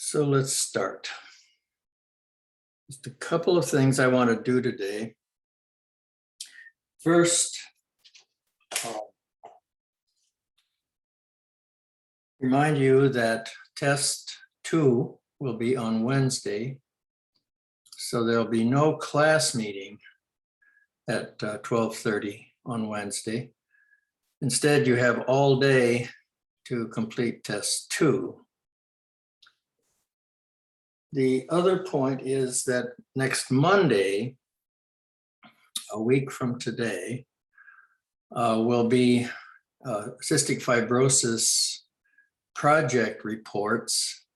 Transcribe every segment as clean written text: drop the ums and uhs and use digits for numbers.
So let's start. Just a couple of things I want to do today. First, remind you that test 2 will be on Wednesday. So there'll be no class meeting at 12:30 on Wednesday. Instead, you have all day to complete test 2. The other point is that next Monday, a week from today, will be cystic fibrosis project reports,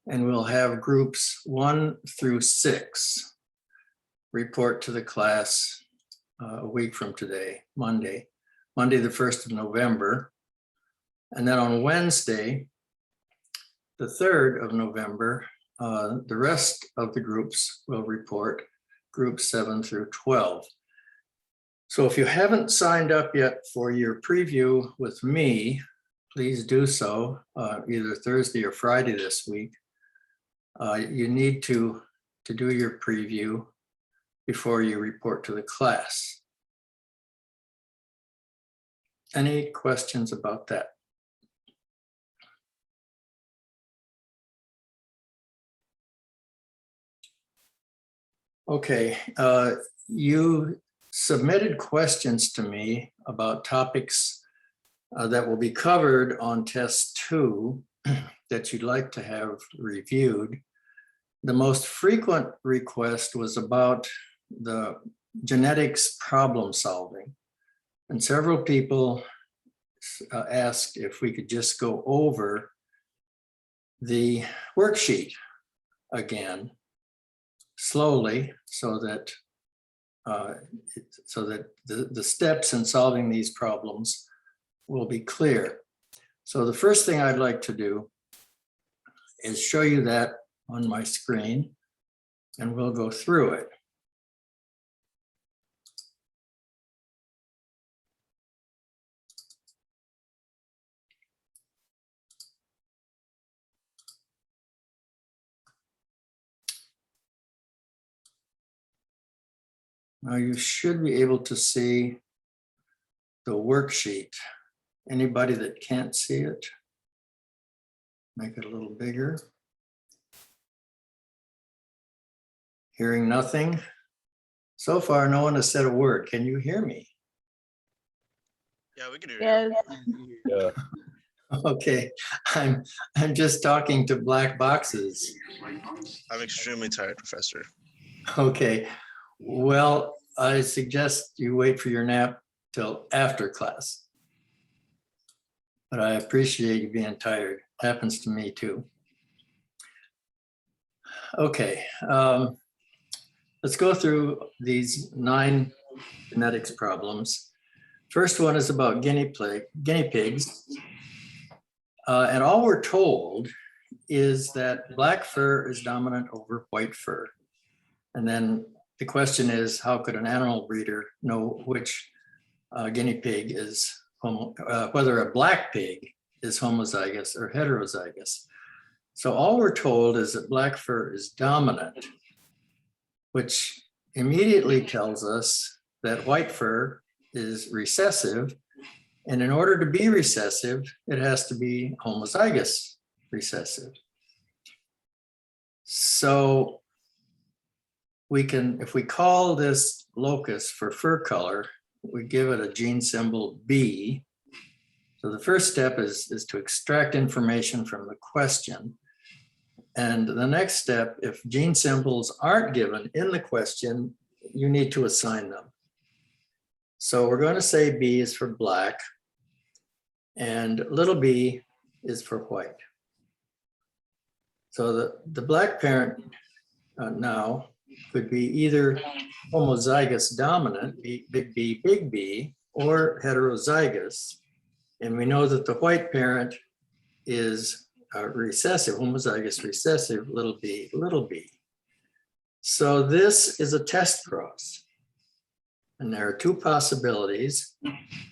and we'll have groups 1 through 6 report to the class a week from today, Monday the 1st of November. And then on Wednesday, the 3rd of November, the rest of the groups will report, groups 7 through 12. So if you haven't signed up yet for your preview with me, please do so either Thursday or Friday this week. You need to do your preview before you report to the class. Any questions about that? Okay, you submitted questions to me about topics that will be covered on test 2 that you'd like to have reviewed. The most frequent request was about the genetics problem solving. And several people asked if we could just go over the worksheet again slowly so that the steps in solving these problems will be clear. So the first thing I'd like to do is show you that on my screen, and we'll go through it. Now you should be able to see the worksheet. Anybody that can't see it, make it a little bigger. Hearing nothing. So far, no one has said a word. Can you hear me? Yeah, we can hear you. Yeah. Okay, I'm just talking to black boxes. I'm extremely tired, Professor. Okay, well, I suggest you wait for your nap till after class. But I appreciate you being tired. Happens to me too. Okay, let's go through these 9 genetics problems. First one is about guinea pigs. And all we're told is that black fur is dominant over white fur. And then the question is, how could an animal breeder know which guinea pig is, whether a black pig is homozygous or heterozygous? So all we're told is that black fur is dominant, which immediately tells us that white fur is recessive. And in order to be recessive, it has to be homozygous recessive. So we can, if we call this locus for fur color, we give it a gene symbol B. So the first step is to extract information from the question. And the next step, if gene symbols aren't given in the question, you need to assign them. So we're going to say B is for black, and little b is for white. So the black parent now could be either homozygous dominant, big B, or heterozygous. And we know that the white parent is recessive, homozygous recessive, little b. So this is a test cross. And there are 2 possibilities.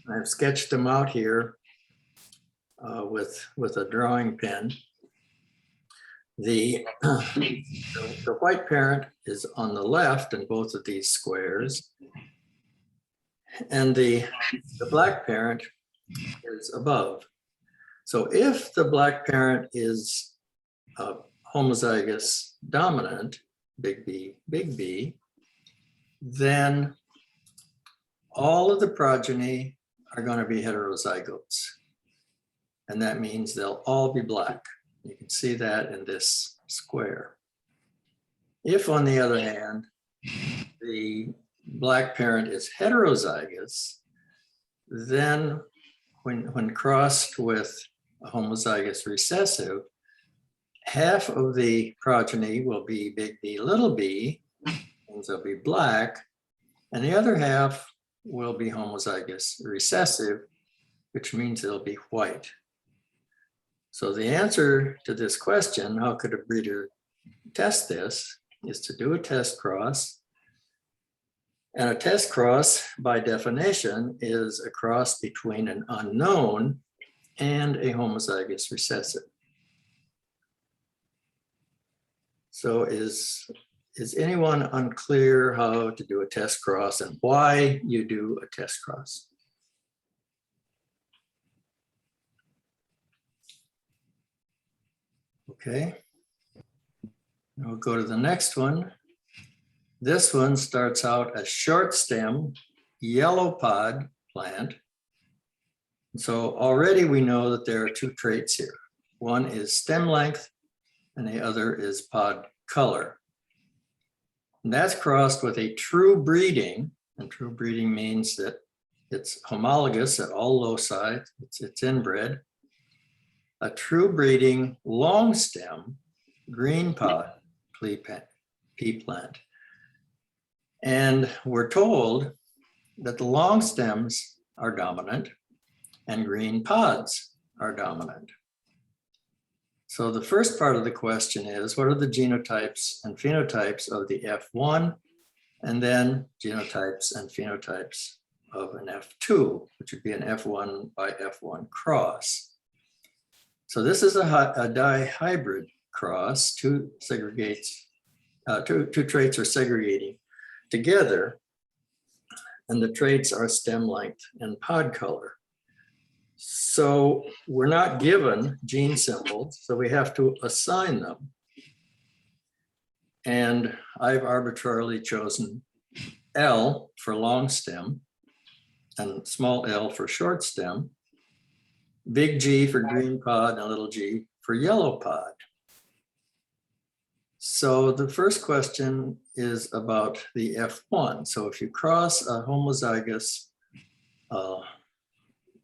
I've sketched them out here with a drawing pen. The white parent is on the left in both of these squares, and the black parent is above. So if the black parent is homozygous dominant, big B, then all of the progeny are going to be heterozygotes. And that means they'll all be black. You can see that in this square. If, on the other hand, the black parent is heterozygous, then when crossed with a homozygous recessive, half of the progeny will be big B, little b, means they'll be black, and the other half will be homozygous recessive, which means they'll be white. So the answer to this question, how could a breeder test this, is to do a test cross. And a test cross, by definition, is a cross between an unknown and a homozygous recessive. So is anyone unclear how to do a test cross and why you do a test cross? Okay. We'll go to the next one. This one starts out a short stem, yellow pod plant. So already we know that there are two traits here. One is stem length and the other is pod color. And that's crossed with a true breeding, and true breeding means that it's homologous at all loci, it's inbred. A true breeding long stem green pod pea plant. And we're told that the long stems are dominant and green pods are dominant. So the first part of the question is, what are the genotypes and phenotypes of the F1, and then genotypes and phenotypes of an F2, which would be an F1 by F1 cross. So this is a dihybrid cross. Two traits are segregating together, and the traits are stem length and pod color. So we're not given gene symbols, so we have to assign them. And I've arbitrarily chosen L for long stem and small l for short stem, big G for green pod and little g for yellow pod. So the first question is about the F1. So if you cross a homozygous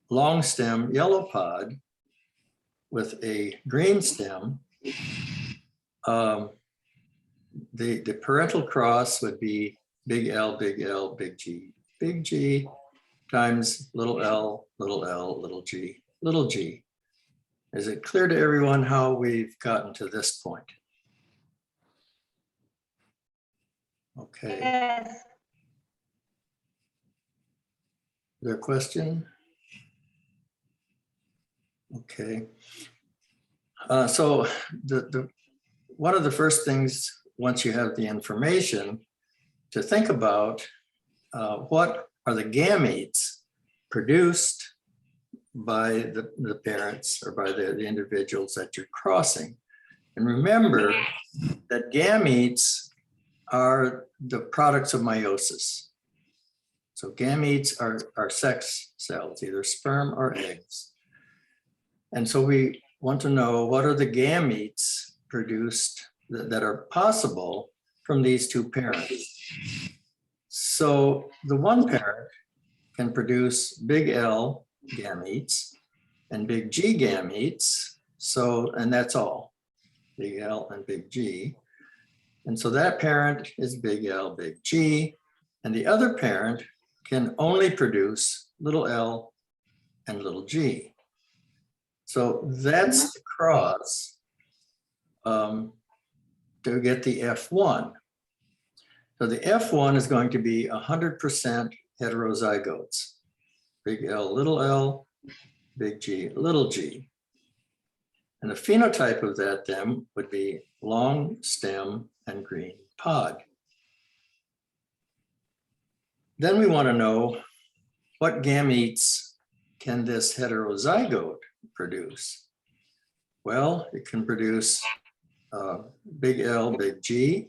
long stem yellow pod with a green stem, the parental cross would be big L, big G times little l, little g. Is it clear to everyone how we've gotten to this point? Okay. Yes. Is there a question? Okay. So one of the first things, once you have the information, to think about what are the gametes produced by the parents or by the individuals that you're crossing. And remember that gametes are the products of meiosis. So gametes are sex cells, either sperm or eggs. And so we want to know, what are the gametes produced that are possible from these two parents? So the one parent can produce big L gametes and big G gametes. So, and that's all, big L and big G. And so that parent is big L, big G, and the other parent can only produce little l and little g. So that's the cross to get the F1. So the F1 is going to be 100% heterozygotes. Big L, big G, little g. And the phenotype of that then would be long stem and green pod. Then we want to know what gametes can this heterozygote produce? Well, it can produce big L, big G.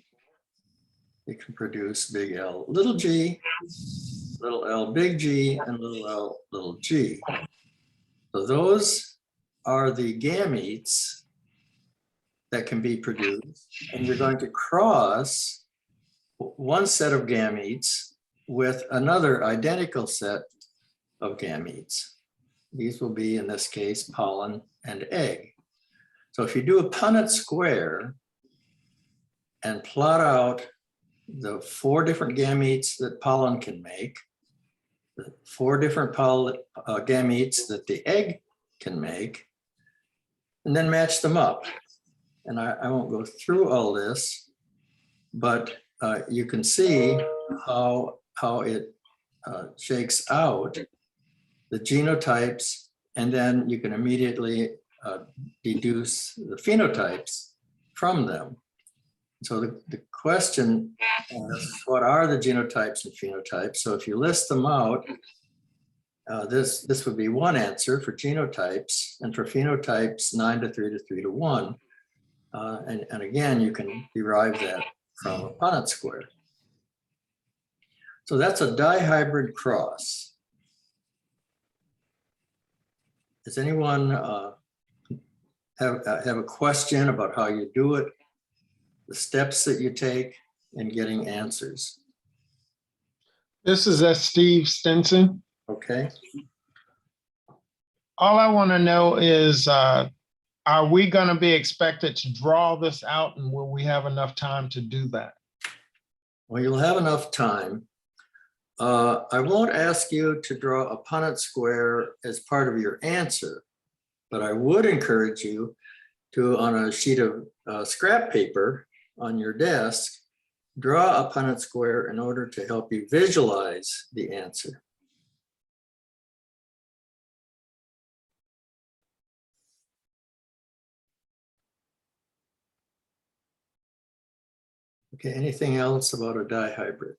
It can produce big L, little g, little l, big G, and little l, little g. So those are the gametes that can be produced. And you're going to cross one set of gametes with another identical set of gametes. These will be, in this case, pollen and egg. So if you do a Punnett square and plot out the 4 different gametes that pollen can make, the 4 different gametes that the egg can make, and then match them up. And I won't go through all this, but you can see how it shakes out the genotypes, and then you can immediately deduce the phenotypes from them. So the question is, what are the genotypes and phenotypes? So if you list them out, this would be one answer for genotypes, and for phenotypes 9 to 3 to 3 to 1. And again, you can derive that from a Punnett square. So that's a dihybrid cross. Does anyone have a question about how you do it, the steps that you take in getting answers? This is Steve Stinson. Okay. All I want to know is, are we going to be expected to draw this out, and will we have enough time to do that? Well, you'll have enough time. I won't ask you to draw a Punnett square as part of your answer, but I would encourage you to, on a sheet of scrap paper on your desk, draw a Punnett square in order to help you visualize the answer. Okay, anything else about a dihybrid?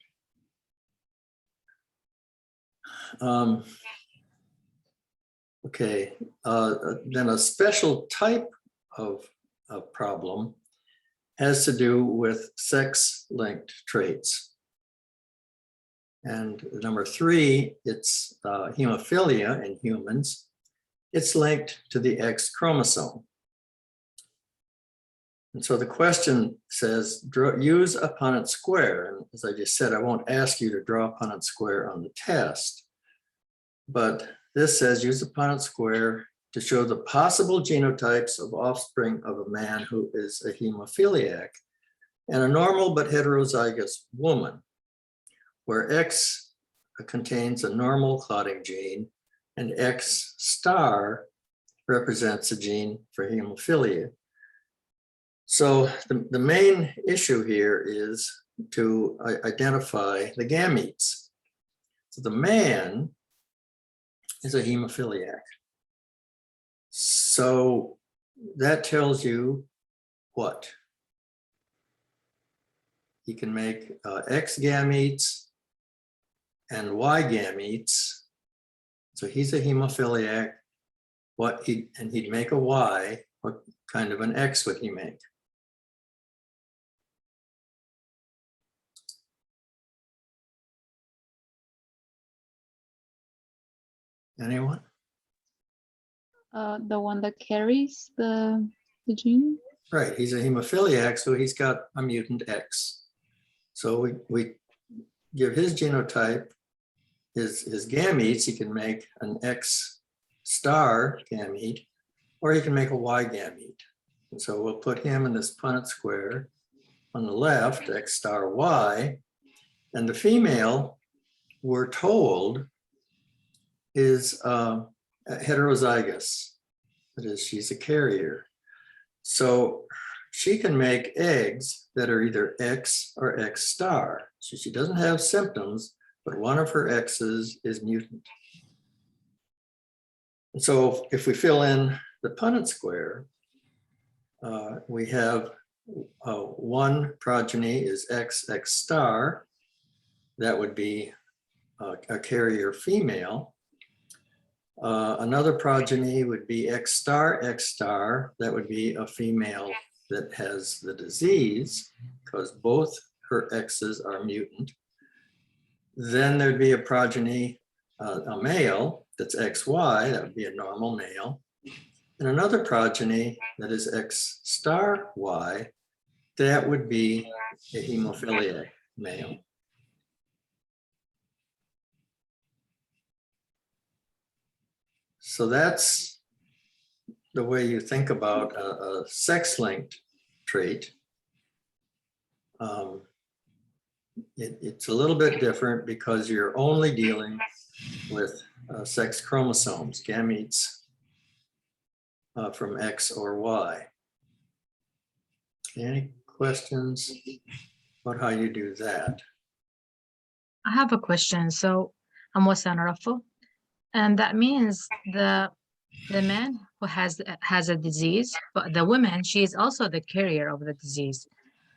Okay, then a special type of problem has to do with sex-linked traits. And number 3, it's hemophilia in humans. It's linked to the X chromosome. And so the question says, use a Punnett square. And as I just said, I won't ask you to draw a Punnett square on the test. But this says, use a Punnett square to show the possible genotypes of offspring of a man who is a hemophiliac and a normal but heterozygous woman, where X contains a normal clotting gene and X star represents a gene for hemophilia. So the main issue here is to identify the gametes. So the man is a hemophiliac. So that tells you what? He can make X gametes and Y gametes. So he's a hemophiliac. And he'd make a Y. What kind of an X would he make? Anyone? The one that carries the gene? Right, he's a hemophiliac, so he's got a mutant X. So we give his genotype, his gametes, he can make an X star gamete, or he can make a Y gamete. And so we'll put him in this Punnett square on the left, X star Y, and the female, we're told, is heterozygous. That is, she's a carrier. So she can make eggs that are either X or X star. So she doesn't have symptoms, but one of her X's is mutant. And so if we fill in the Punnett square, we have one progeny is XX star. That would be a carrier female. Another progeny would be X star. That would be a female that has the disease because both her X's are mutant. Then there'd be a progeny, a male that's XY, that would be a normal male. And another progeny that is X star Y, that would be a hemophiliac male. So that's the way you think about a sex-linked trait. It's a little bit different because you're only dealing with sex chromosomes, gametes from X or Y. Any questions about how you do that? I have a question. So I'm Wasan Rafo, and that means the man who has a disease, but the woman, she is also the carrier of the disease.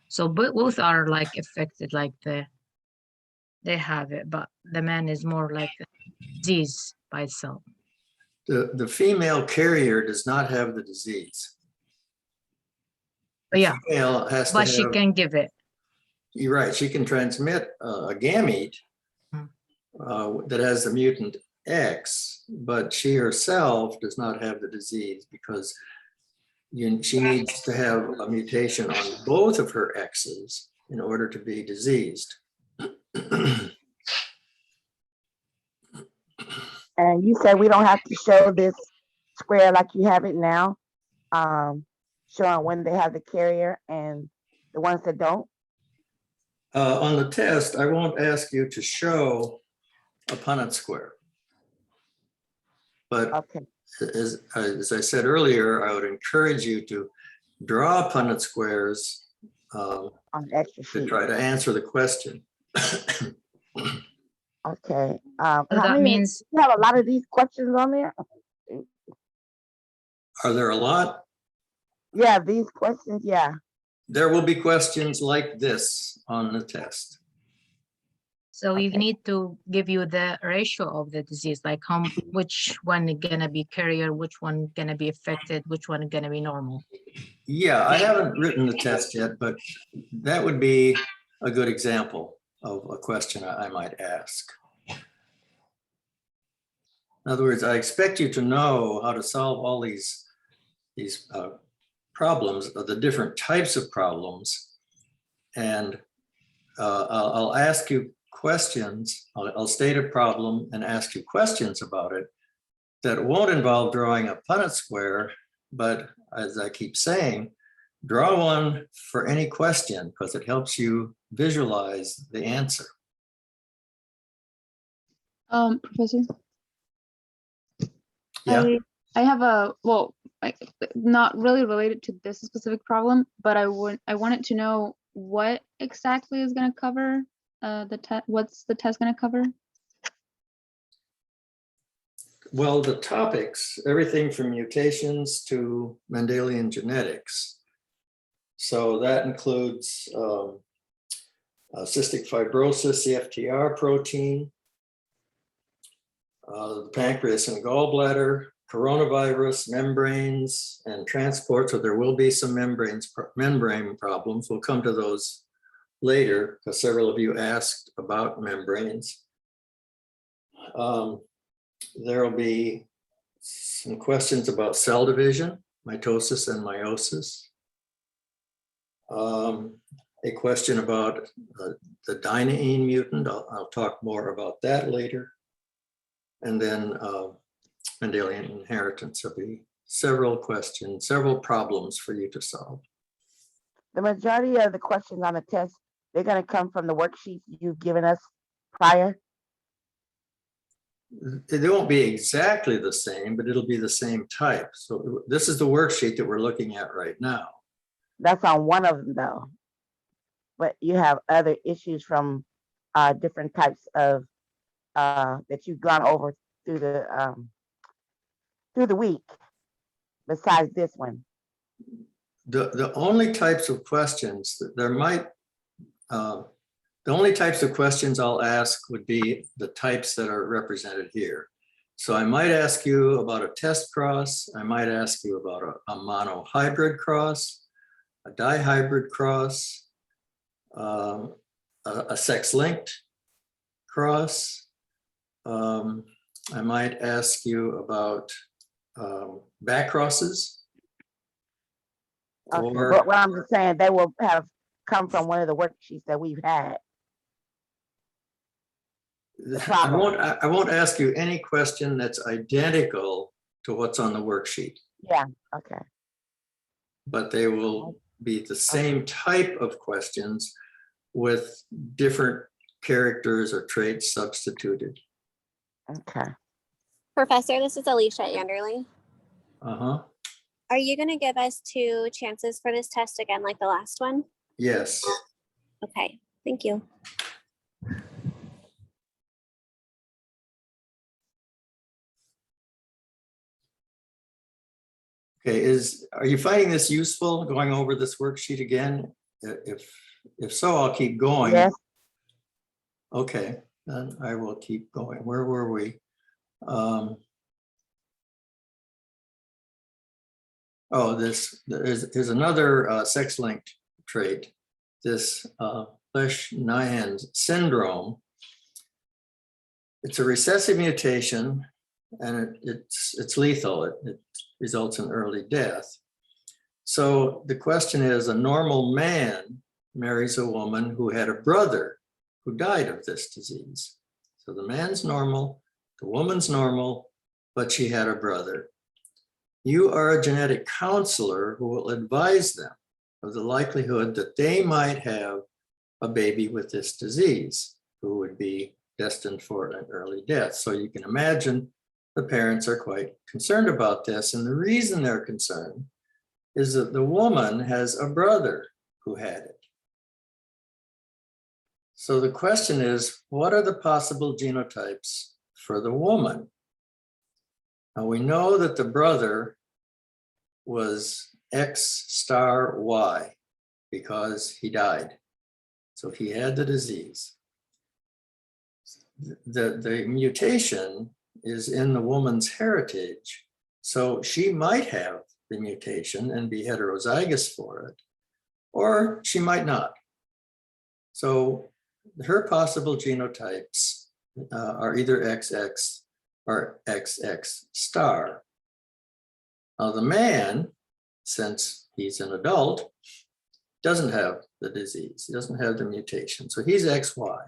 So both are like affected, like they have it, but the man is more like a disease by itself. The female carrier does not have the disease. But yeah, Female has to but she have, can give it. you're right, she can transmit a gamete that has the mutant X, but she herself does not have the disease because she needs to have a mutation on both of her X's in order to be diseased. And you said we don't have to show this square like you have it now, showing when they have the carrier and the ones that don't? On the test, I won't ask you to show a Punnett square. But Okay, as I said earlier, I would encourage you to draw Punnett squares on the extra to sheet. try to answer the question. Okay. So How that many, means you have a lot of these questions on there? Are there a lot? Yeah, these questions, yeah. There will be questions like this on the test. so you Okay. need to give you the ratio of the disease, like which one is gonna be carrier, which one gonna be affected, which one gonna be normal. Yeah, I haven't written the test yet, but that would be a good example of a question I might ask. In other words, I expect you to know how to solve all these problems, the different types of problems. And I'll ask you questions. I'll state a problem and ask you questions about it that won't involve drawing a Punnett square, but as I keep saying, draw one for any question because it helps you visualize the answer. Professor, Yeah, I have a, well, not really related to this specific problem, but I wanted to know what exactly is going to cover the test. What's the test going to cover? well, the topics, everything from mutations to Mendelian genetics. So that includes cystic fibrosis, CFTR protein, the pancreas and gallbladder, coronavirus, membranes, and transport. So there will be some membrane problems. We'll come to those later because several of you asked about membranes. There will be some questions about cell division, mitosis and meiosis. A question about the dynein mutant. I'll talk more about that later. And then Mendelian inheritance. There'll be several questions, several problems for you to solve. The majority of the questions on the test, they're gonna come from the worksheets you've given us prior. They won't be exactly the same, but it'll be the same type. So this is the worksheet that we're looking at right now. That's on one of them though. But you have other issues from different types of that you've gone over through the week besides this one. the only types of questions that there might, the only types of questions I'll ask would be the types that are represented here. So I might ask you about a test cross. I might ask you about a monohybrid cross, a dihybrid cross, a sex-linked cross. I might ask you about back crosses. Okay, Or, but what I'm just saying, they will have come from one of the worksheets that we've had. I won't ask you any question that's identical to what's on the worksheet, Yeah, okay, but they will be the same type of questions with different characters or traits substituted. okay. Professor, this is Alicia Anderley. Uh-huh, Are you going to give us 2 chances for this test again, like the last one? yes. Okay, thank you. Okay, are you finding this useful, going over this worksheet again? If so, I'll keep going. Yes, Okay, then I will keep going. Where were we? Oh, there's another sex-linked trait, this Lesch-Nyhan syndrome. It's a recessive mutation, and it's lethal. It results in early death. So the question is, a normal man marries a woman who had a brother who died of this disease. So the man's normal, the woman's normal, but she had a brother. You are a genetic counselor who will advise them of the likelihood that they might have a baby with this disease who would be destined for an early death. So you can imagine the parents are quite concerned about this. And the reason they're concerned is that the woman has a brother who had it. So the question is, what are the possible genotypes for the woman? Now we know that the brother was X star Y because he died. So he had the disease. The mutation is in the woman's heritage. So she might have the mutation and be heterozygous for it, or she might not. So her possible genotypes are either XX or XX star. Now the man, since he's an adult, doesn't have the disease, he doesn't have the mutation, so he's XY.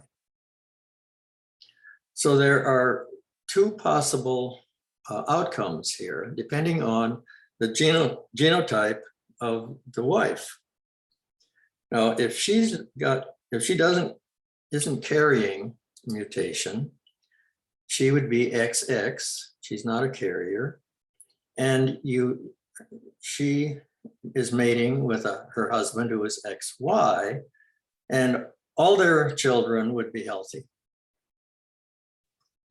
So there are 2 possible outcomes here, depending on the genotype of the wife. Now, if she isn't carrying mutation, she would be XX. She's not a carrier, and she is mating with her husband who is XY, and all their children would be healthy.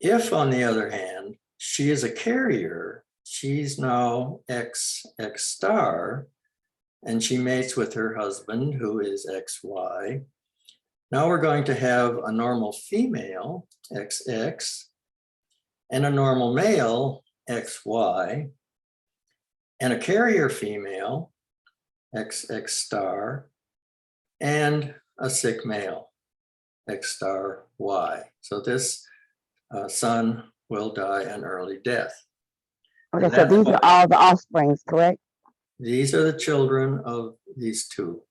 If, on the other hand, she is a carrier, she's now XX star, and she mates with her husband who is XY. Now we're going to have a normal female, XX, and a normal male, XY, and a carrier female, XX star, and a sick male, X star Y. So this son will die an early death. okay, And so that's these why- are all the offsprings, correct? These are the children of these 2.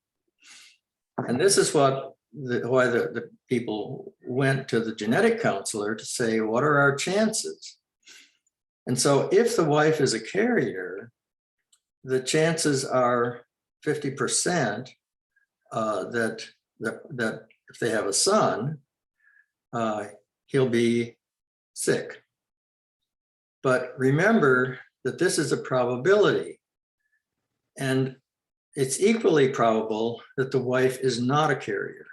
And this is why the people went to the genetic counselor to say, what are our chances? And so if the wife is a carrier, the chances are 50% that if they have a son, he'll be sick. But remember that this is a probability. And it's equally probable that the wife is not a carrier.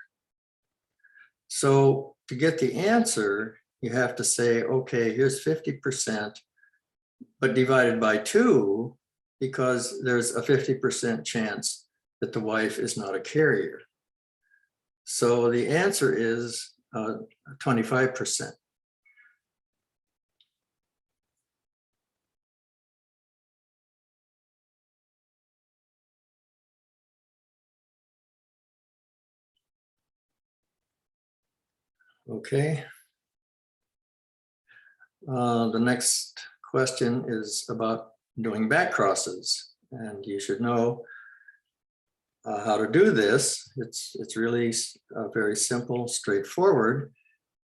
So to get the answer, you have to say, okay, here's 50%, but divided by 2, because there's a 50% chance that the wife is not a carrier. So the answer is 25%. Okay. The next question is about doing back crosses, and you should know how to do this. It's really very simple, straightforward.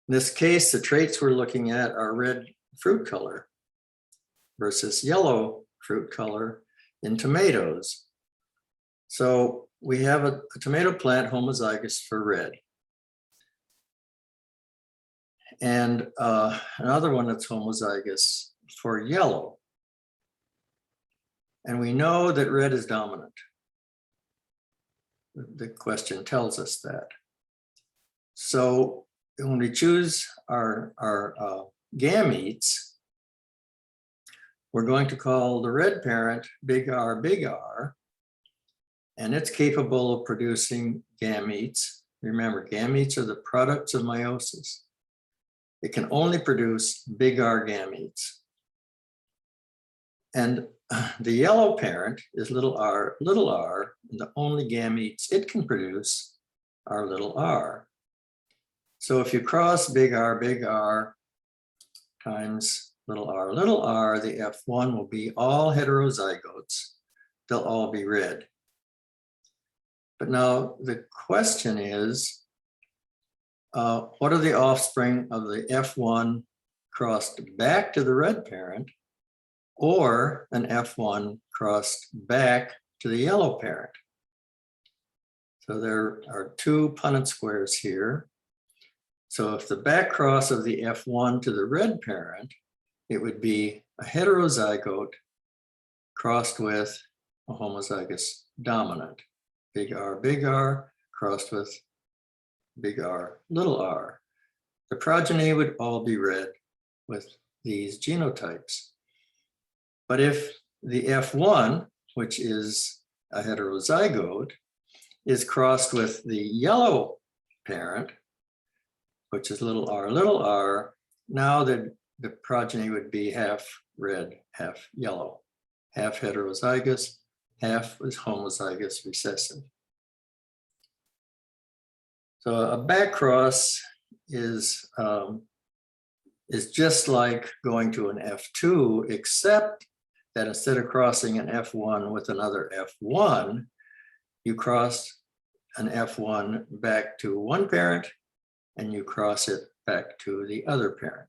In this case, the traits we're looking at are red fruit color versus yellow fruit color in tomatoes. So we have a tomato plant homozygous for red, and another one that's homozygous for yellow. And we know that red is dominant. The question tells us that. So when we choose our gametes, we're going to call the red parent big R, and it's capable of producing gametes. Remember, gametes are the products of meiosis. It can only produce big R gametes. And the yellow parent is little r, and the only gametes it can produce are little r. So if you cross big R times little r, the F1 will be all heterozygotes. They'll all be red. But now the question is, what are the offspring of the F1 crossed back to the red parent, or an F1 crossed back to the yellow parent? So there are two Punnett squares here. So if the back cross of the F1 to the red parent, it would be a heterozygote crossed with a homozygous dominant, big R crossed with big R, little r. The progeny would all be red with these genotypes. But if the F1, which is a heterozygote, is crossed with the yellow parent, which is little r, now the progeny would be half red, half yellow, half heterozygous, half is homozygous recessive. So a back cross is just like going to an F2, except that instead of crossing an F1 with another F1, you cross an F1 back to one parent and you cross it back to the other parent.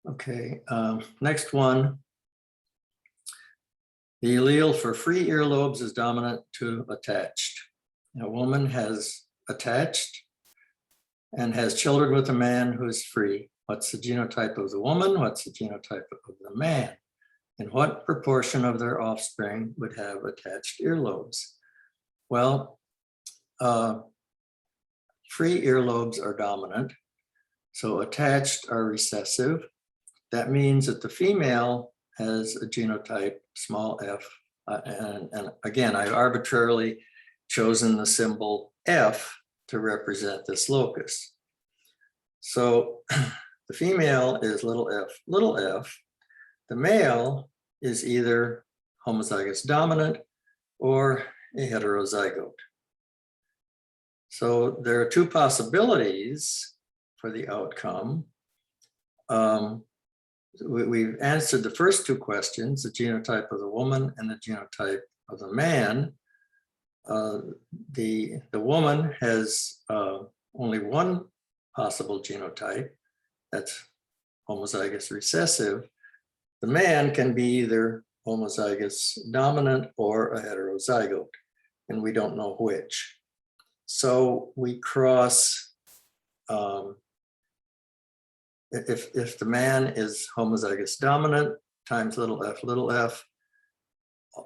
Okay, next one. The allele for free earlobes is dominant to attached. A woman has attached and has children with a man who is free. What's the genotype of the woman? What's the genotype of the man? And what proportion of their offspring would have attached earlobes? Well, free earlobes are dominant, so attached are recessive. That means that the female has a genotype small f, and again, I've arbitrarily chosen the symbol F to represent this locus. So the female is little f. The male is either homozygous dominant or a heterozygote. So there are two possibilities for the outcome. We've answered the first two questions, the genotype of the woman and the genotype of the man. The woman has only one possible genotype, that's homozygous recessive. The man can be either homozygous dominant or a heterozygote, and we don't know which. So we cross, if the man is homozygous dominant times little f,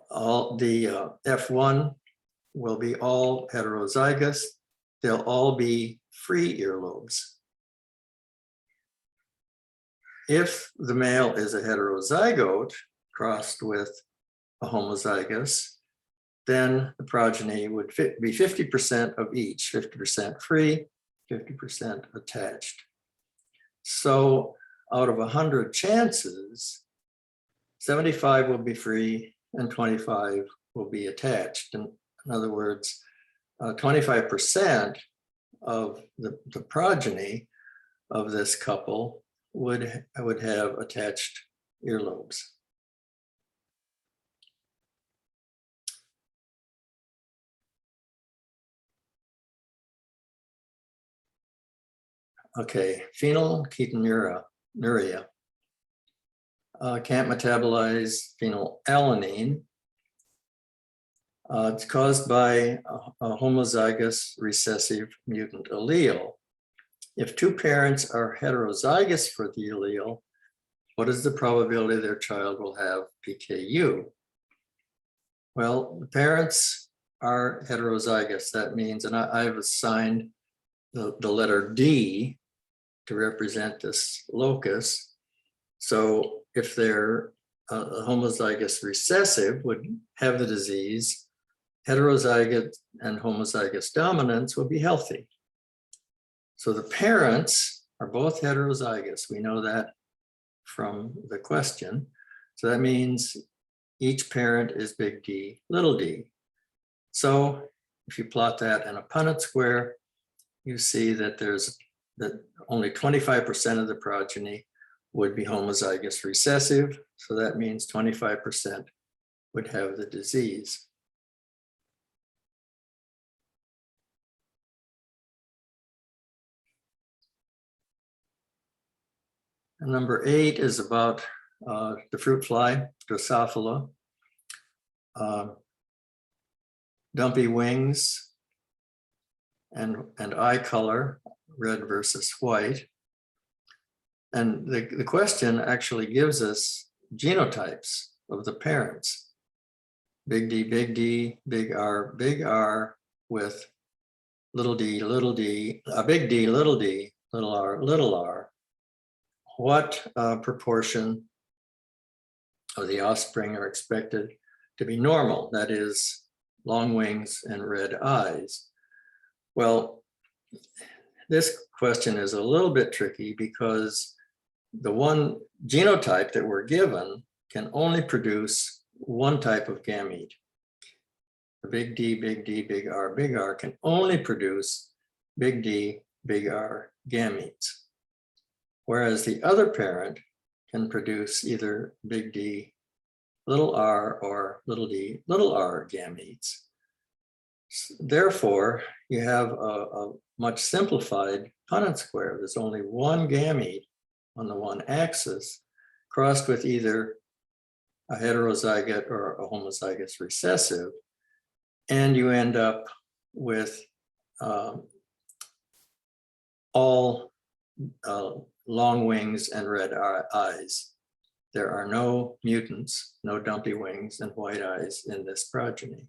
all the F1 will be all heterozygous. they'll all be free earlobes. If the male is a heterozygote crossed with a homozygous, then the progeny would be 50% of each, 50% free, 50% attached. So out of 100 chances, 75 will be free and 25 will be attached. In other words, 25% of the progeny of this couple would have attached earlobes. Okay, phenylketonuria can't metabolize phenylalanine. It's caused by a homozygous recessive mutant allele. If two parents are heterozygous for the allele, what is the probability their child will have PKU? Well, the parents are heterozygous. That means, and I've assigned the letter D to represent this locus. So if they're a homozygous recessive would have the disease, heterozygous and homozygous dominants will be healthy. So the parents are both heterozygous. We know that from the question. So that means each parent is big D, little d. So if you plot that in a Punnett square, you see that only 25% of the progeny would be homozygous recessive. So that means 25% would have the disease. And number 8 is about the fruit fly, Drosophila. Dumpy wings and eye color, red versus white. And the question actually gives us genotypes of the parents. Big D, big R with little d, big D, little r. What proportion of the offspring are expected to be normal? That is, long wings and red eyes. Well, this question is a little bit tricky because the one genotype that we're given can only produce one type of gamete. The big D, big R can only produce big D, big R gametes. Whereas the other parent can produce either big D, little r, or little d, little r gametes. Therefore, you have a much simplified Punnett square. There's only one gamete on the one axis crossed with either a heterozygote or a homozygous recessive. And you end up with all long wings and red eyes. There are no mutants, no dumpy wings and white eyes in this progeny.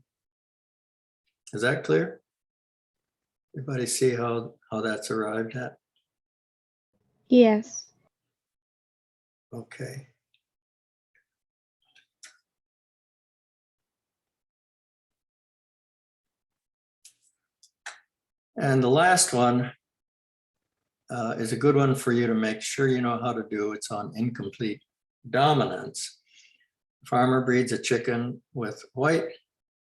Is that clear? Everybody see how that's arrived at? Yes. Okay. And the last one is a good one for you to make sure you know how to do. It's on incomplete dominance. Farmer breeds a chicken with white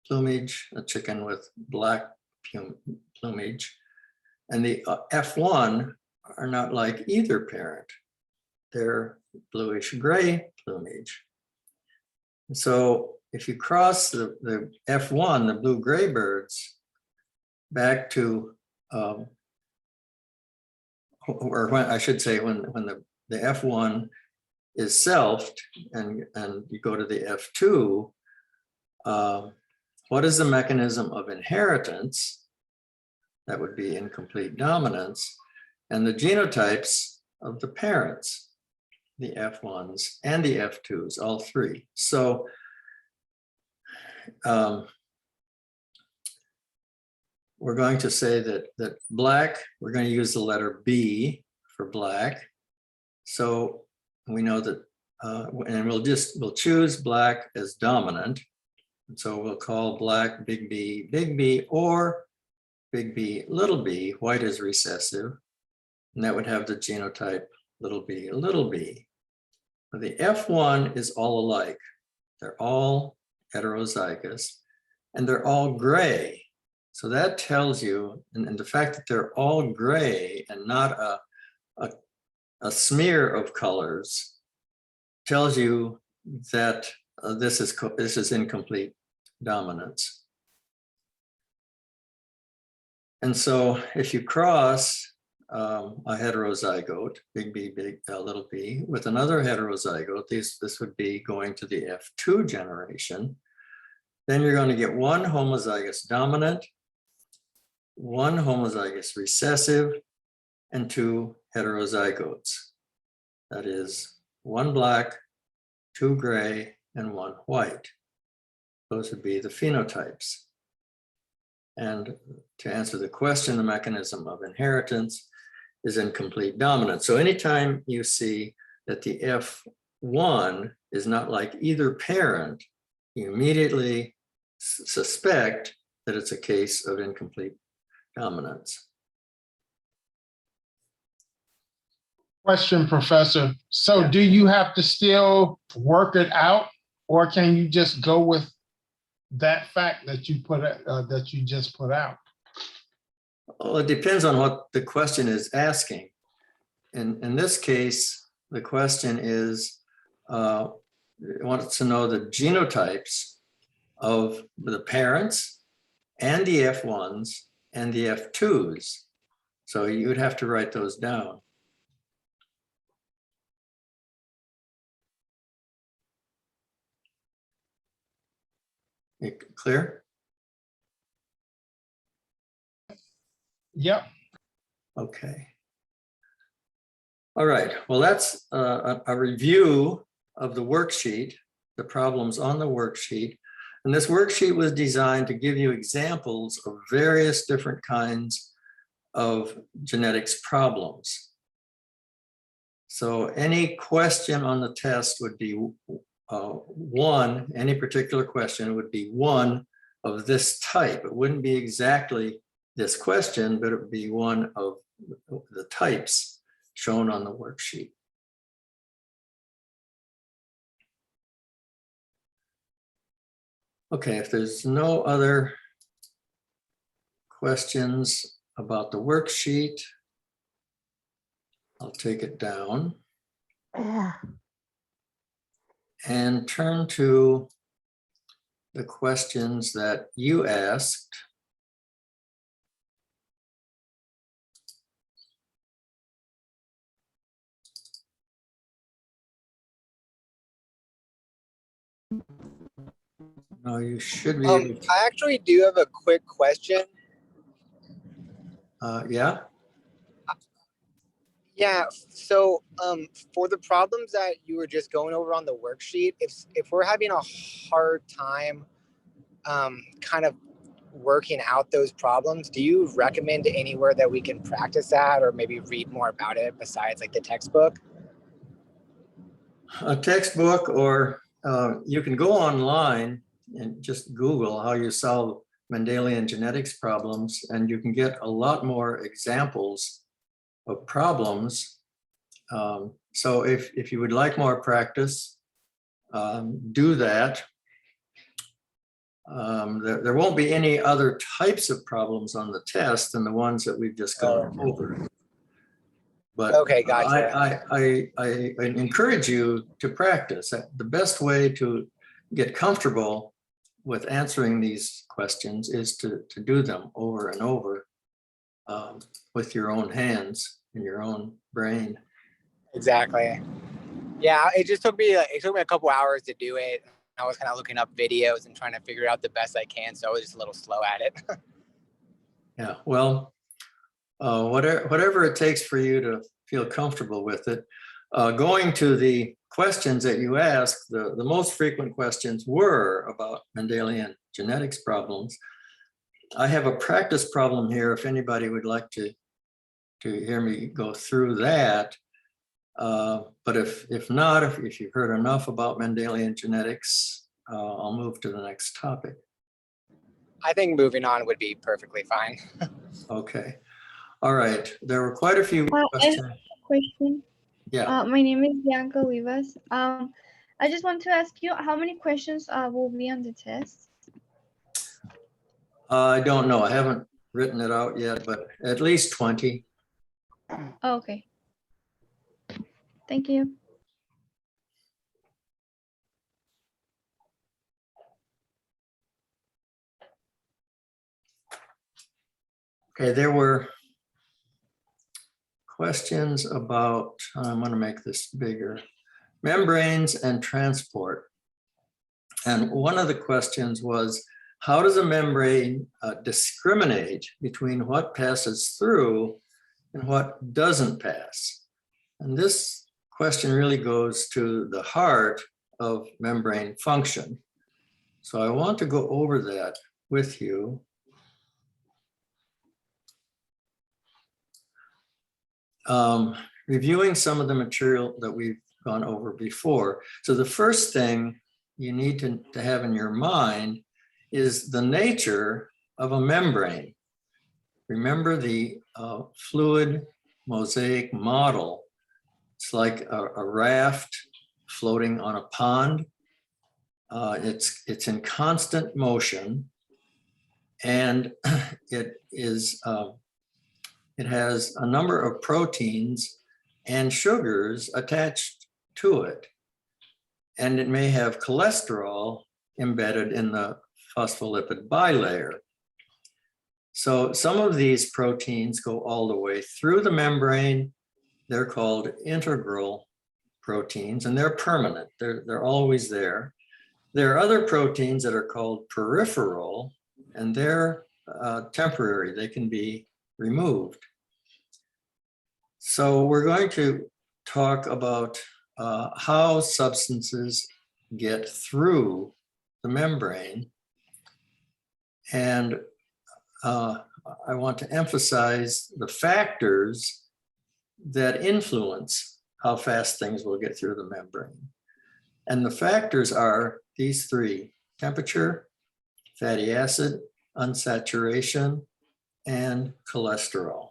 plumage, a chicken with black plumage, and the F1 are not like either parent. They're bluish gray plumage. So if you cross the F1, the blue-gray birds, back to, or when I should say, when the F1 is selfed and you go to the F2, what is the mechanism of inheritance? That would be incomplete dominance, and the genotypes of the parents, the F1s and the F2s, all three. So we're going to say that black, we're going to use the letter B for black. So we know that, and we'll choose black as dominant. And so we'll call black big B, or big B, little b, white is recessive. And that would have the genotype little b. The F1 is all alike. They're all heterozygous and they're all gray. So that tells you, and the fact that they're all gray and not a smear of colors tells you that this is incomplete dominance. And so if you cross a heterozygote, big B, little b, with another heterozygote, this would be going to the F2 generation. Then you're going to get one homozygous dominant, one homozygous recessive, and two heterozygotes. That is one black, two gray, and one white. Those would be the phenotypes. And to answer the question, the mechanism of inheritance is incomplete dominance. So anytime you see that the F1 is not like either parent, you immediately suspect that it's a case of incomplete dominance. Question, Professor. So do you have to still work it out, or can you just go with that fact that you just put out? Well, it depends on what the question is asking. In this case, the question is, it wants to know the genotypes of the parents and the F1s and the F2s. So you would have to write those down. Clear? Yep. Okay. All right. Well, that's a review of the worksheet, the problems on the worksheet. And this worksheet was designed to give you examples of various different kinds of genetics problems. So any question on the test would be any particular question would be one of this type. It wouldn't be exactly this question, but it would be one of the types shown on the worksheet. Okay, if there's no other questions about the worksheet, I'll take it down Yeah. and turn to the questions that you asked. No, you should be able to, I actually do have a quick question. yeah. Yeah, so for the problems that you were just going over on the worksheet, if we're having a hard time kind of working out those problems, do you recommend anywhere that we can practice that or maybe read more about it besides like the textbook? A textbook, or you can go online and just Google how you solve Mendelian genetics problems, and you can get a lot more examples of problems. So if you would like more practice, do that. There won't be any other types of problems on the test than the ones that we've just gone over. But Okay, gotcha. I encourage you to practice. The best way to get comfortable with answering these questions is to do them over and over with your own hands and your own brain. Exactly. Yeah, it just took me a couple hours to do it. I was kind of looking up videos and trying to figure it out the best I can, so I was just a little slow at it. Yeah, well, whatever it takes for you to feel comfortable with it. Going to the questions that you asked, the most frequent questions were about Mendelian genetics problems. I have a practice problem here if anybody would like to hear me go through that. But if not, if you've heard enough about Mendelian genetics, I'll move to the next topic. I think moving on would be perfectly fine. Okay. All right. There were quite a few I have questions. a question. Yeah. My name is Bianca Vivas. I just want to ask you how many questions will be on the test? I don't know. I haven't written it out yet, but at least 20. Oh, okay. Thank you. Okay, there were questions about, I'm going to make this bigger, membranes and transport. And one of the questions was, how does a membrane discriminate between what passes through and what doesn't pass? And this question really goes to the heart of membrane function. So I want to go over that with you. Reviewing some of the material that we've gone over before. So the first thing you need to have in your mind is the nature of a membrane. Remember the fluid mosaic model. It's like a raft floating on a pond. It's in constant motion, and it has a number of proteins and sugars attached to it. And it may have cholesterol embedded in the phospholipid bilayer. So some of these proteins go all the way through the membrane. They're called integral proteins, and they're permanent. They're always there. There are other proteins that are called peripheral, and they're temporary. They can be removed. So we're going to talk about how substances get through the membrane. And I want to emphasize the factors that influence how fast things will get through the membrane. And the factors are these three: temperature, fatty acid, unsaturation, and cholesterol.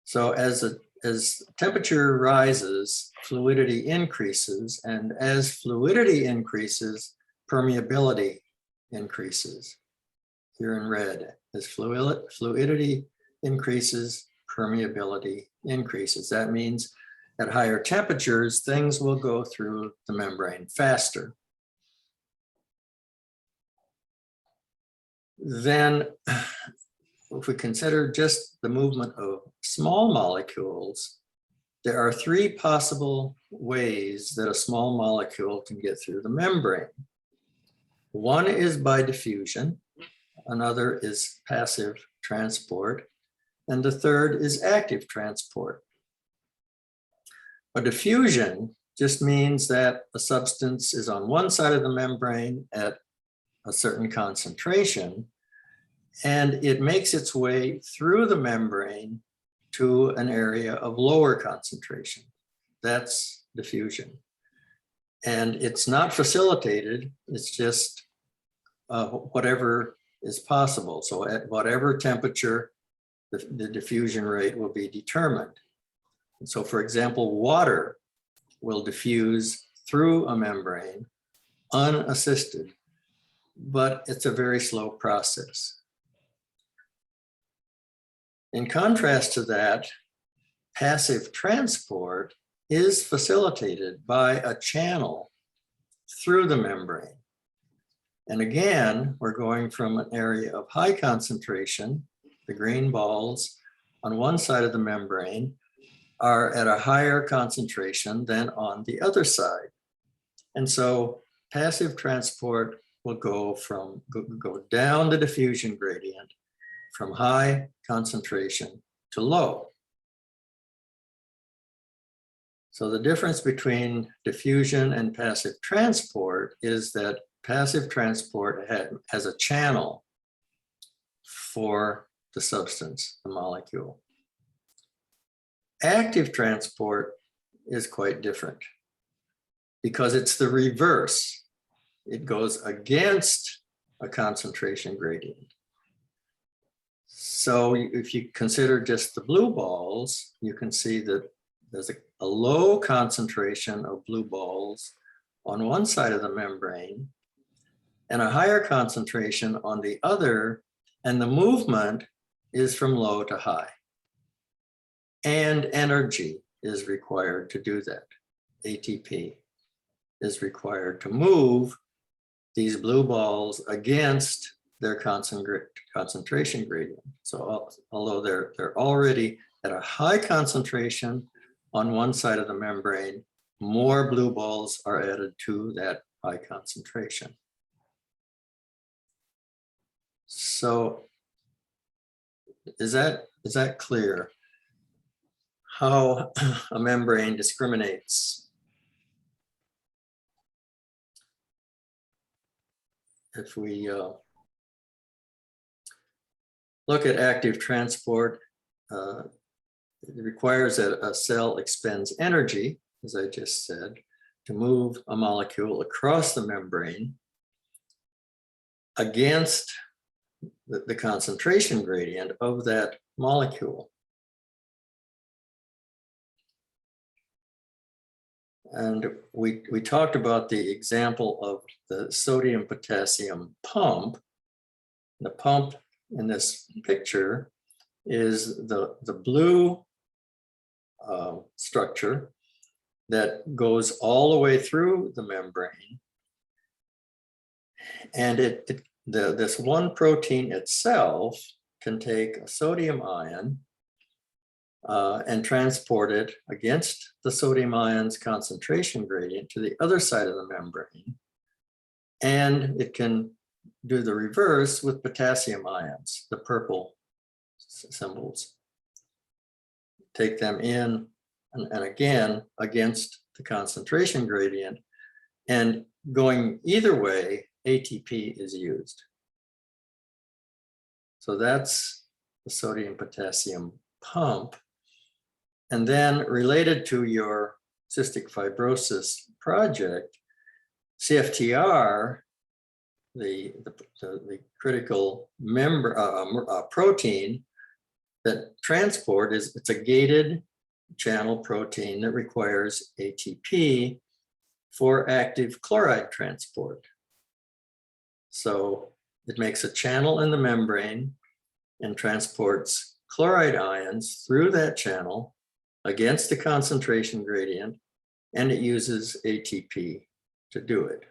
So as temperature rises, fluidity increases, and as fluidity increases, permeability increases. Here in red, as fluidity increases, permeability increases. That means at higher temperatures, things will go through the membrane faster. Then, if we consider just the movement of small molecules, there are three possible ways that a small molecule can get through the membrane. One is by diffusion, another is passive transport, and the third is active transport. A diffusion just means that a substance is on one side of the membrane at a certain concentration, and it makes its way through the membrane to an area of lower concentration. That's diffusion. And it's not facilitated, it's just whatever is possible. So at whatever temperature, the diffusion rate will be determined. And so for example, water will diffuse through a membrane unassisted, but it's a very slow process. In contrast to that, passive transport is facilitated by a channel through the membrane. And again, we're going from an area of high concentration. The green balls on one side of the membrane are at a higher concentration than on the other side. And so passive transport will go down the diffusion gradient from high concentration to low. So the difference between diffusion and passive transport is that passive transport has a channel for the substance, the molecule. Active transport is quite different because it's the reverse. It goes against a concentration gradient. So if you consider just the blue balls, you can see that there's a low concentration of blue balls on one side of the membrane and a higher concentration on the other, and the movement is from low to high. And energy is required to do that. ATP is required to move these blue balls against their concentration gradient. So although they're already at a high concentration on one side of the membrane, more blue balls are added to that high concentration. So is that clear? How a membrane discriminates? If we look at active transport, it requires that a cell expends energy, as I just said, to move a molecule across the membrane against the concentration gradient of that molecule. And we talked about the example of the sodium-potassium pump. The pump in this picture is the blue structure that goes all the way through the membrane. And this one protein itself can take a sodium ion and transport it against the sodium ion's concentration gradient to the other side of the membrane. And it can do the reverse with potassium ions, the purple symbols. Take them in and again against the concentration gradient, and going either way, ATP is used. So that's the sodium-potassium pump. And then related to your cystic fibrosis project, CFTR, the critical protein that transport it's a gated channel protein that requires ATP for active chloride transport. So it makes a channel in the membrane and transports chloride ions through that channel against the concentration gradient, and it uses ATP to do it.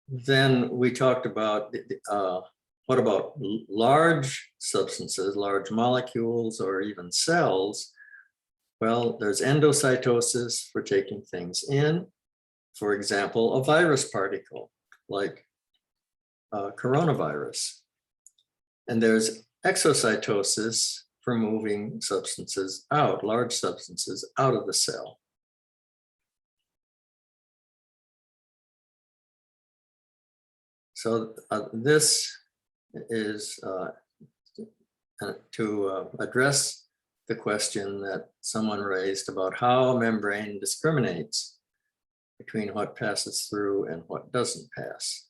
Then we talked about what about large substances, large molecules, or even cells? Well, there's endocytosis for taking things in. For example, a virus particle like coronavirus. And there's exocytosis for moving substances out, large substances out of the cell. So this is to address the question that someone raised about how a membrane discriminates between what passes through and what doesn't pass.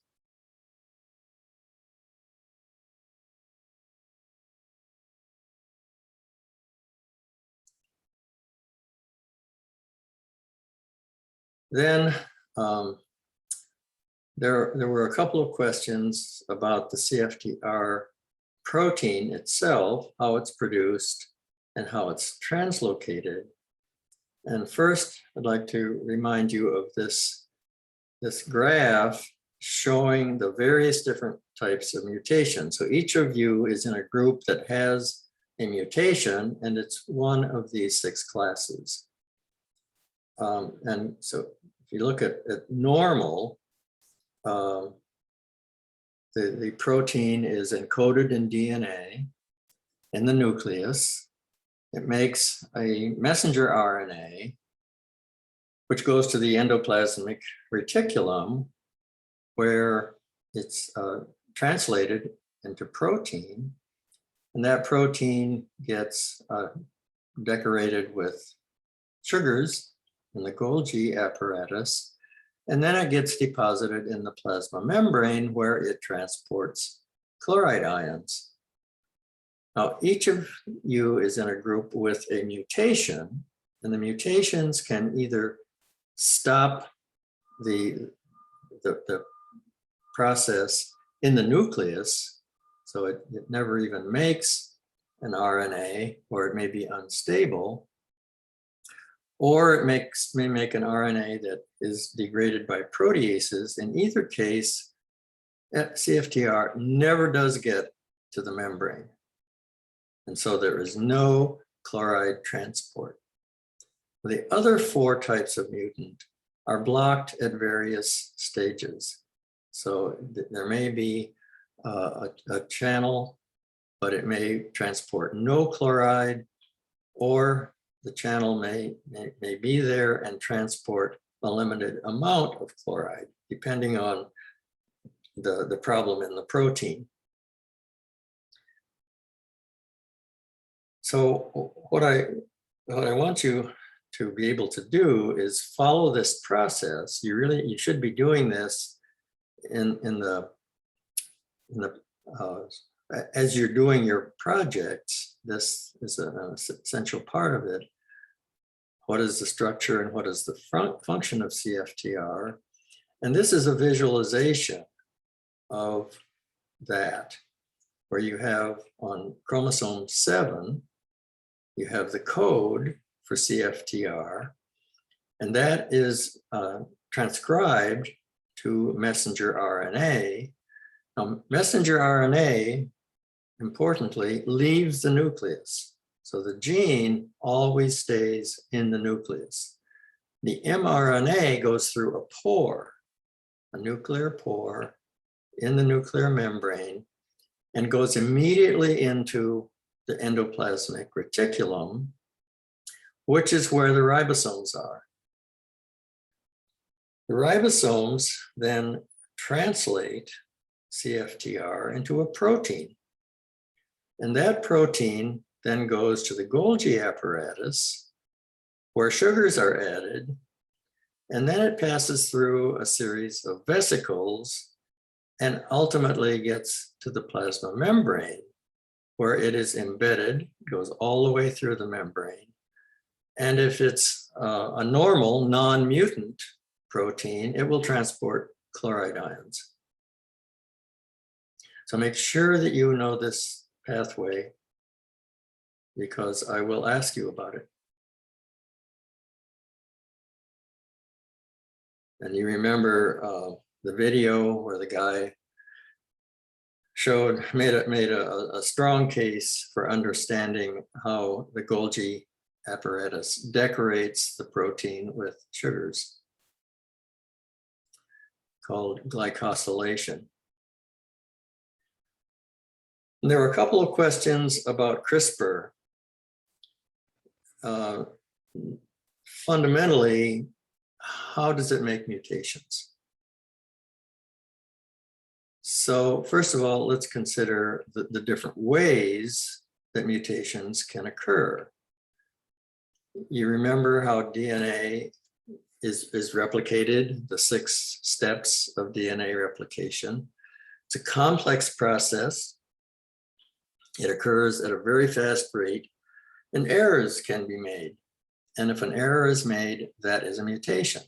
Then there were a couple of questions about the CFTR protein itself, how it's produced and how it's translocated. And first, I'd like to remind you of this graph showing the various different types of mutations. So each of you is in a group that has a mutation, and it's one of these 6 classes. And so if you look at normal, the protein is encoded in DNA in the nucleus. It makes a messenger RNA which goes to the endoplasmic reticulum, where it's translated into protein. And that protein gets decorated with sugars in the Golgi apparatus. And then it gets deposited in the plasma membrane where it transports chloride ions. Now, each of you is in a group with a mutation, and the mutations can either stop the process in the nucleus, so it never even makes an RNA, or it may be unstable, or it may make an RNA that is degraded by proteases. In either case, CFTR never does get to the membrane. And so there is no chloride transport. The other 4 types of mutant are blocked at various stages. So there may be a channel, but it may transport no chloride, or the channel may be there and transport a limited amount of chloride, depending on the problem in the protein. So what I want you to be able to do is follow this process. You should be doing this as you're doing your projects. This is an essential part of it. What is the structure and what is the function of CFTR? And this is a visualization of that, where you have on chromosome 7, you have the code for CFTR, and that is transcribed to messenger RNA. Now, messenger RNA, importantly, leaves the nucleus. So the gene always stays in the nucleus. The mRNA goes through a pore, a nuclear pore in the nuclear membrane, and goes immediately into the endoplasmic reticulum, which is where the ribosomes are. The ribosomes then translate CFTR into a protein. And that protein then goes to the Golgi apparatus, where sugars are added, and then it passes through a series of vesicles and ultimately gets to the plasma membrane, where it is embedded, goes all the way through the membrane. And if it's a normal non-mutant protein, it will transport chloride ions. So make sure that you know this pathway, because I will ask you about it. And you remember the video where the guy made a strong case for understanding how the Golgi apparatus decorates the protein with sugars, called glycosylation. And there were a couple of questions about CRISPR. Fundamentally, how does it make mutations? So first of all, let's consider the different ways that mutations can occur. You remember how DNA is replicated, the 6 steps of DNA replication. It's a complex process. It occurs at a very fast rate, and errors can be made. And if an error is made, that is a mutation.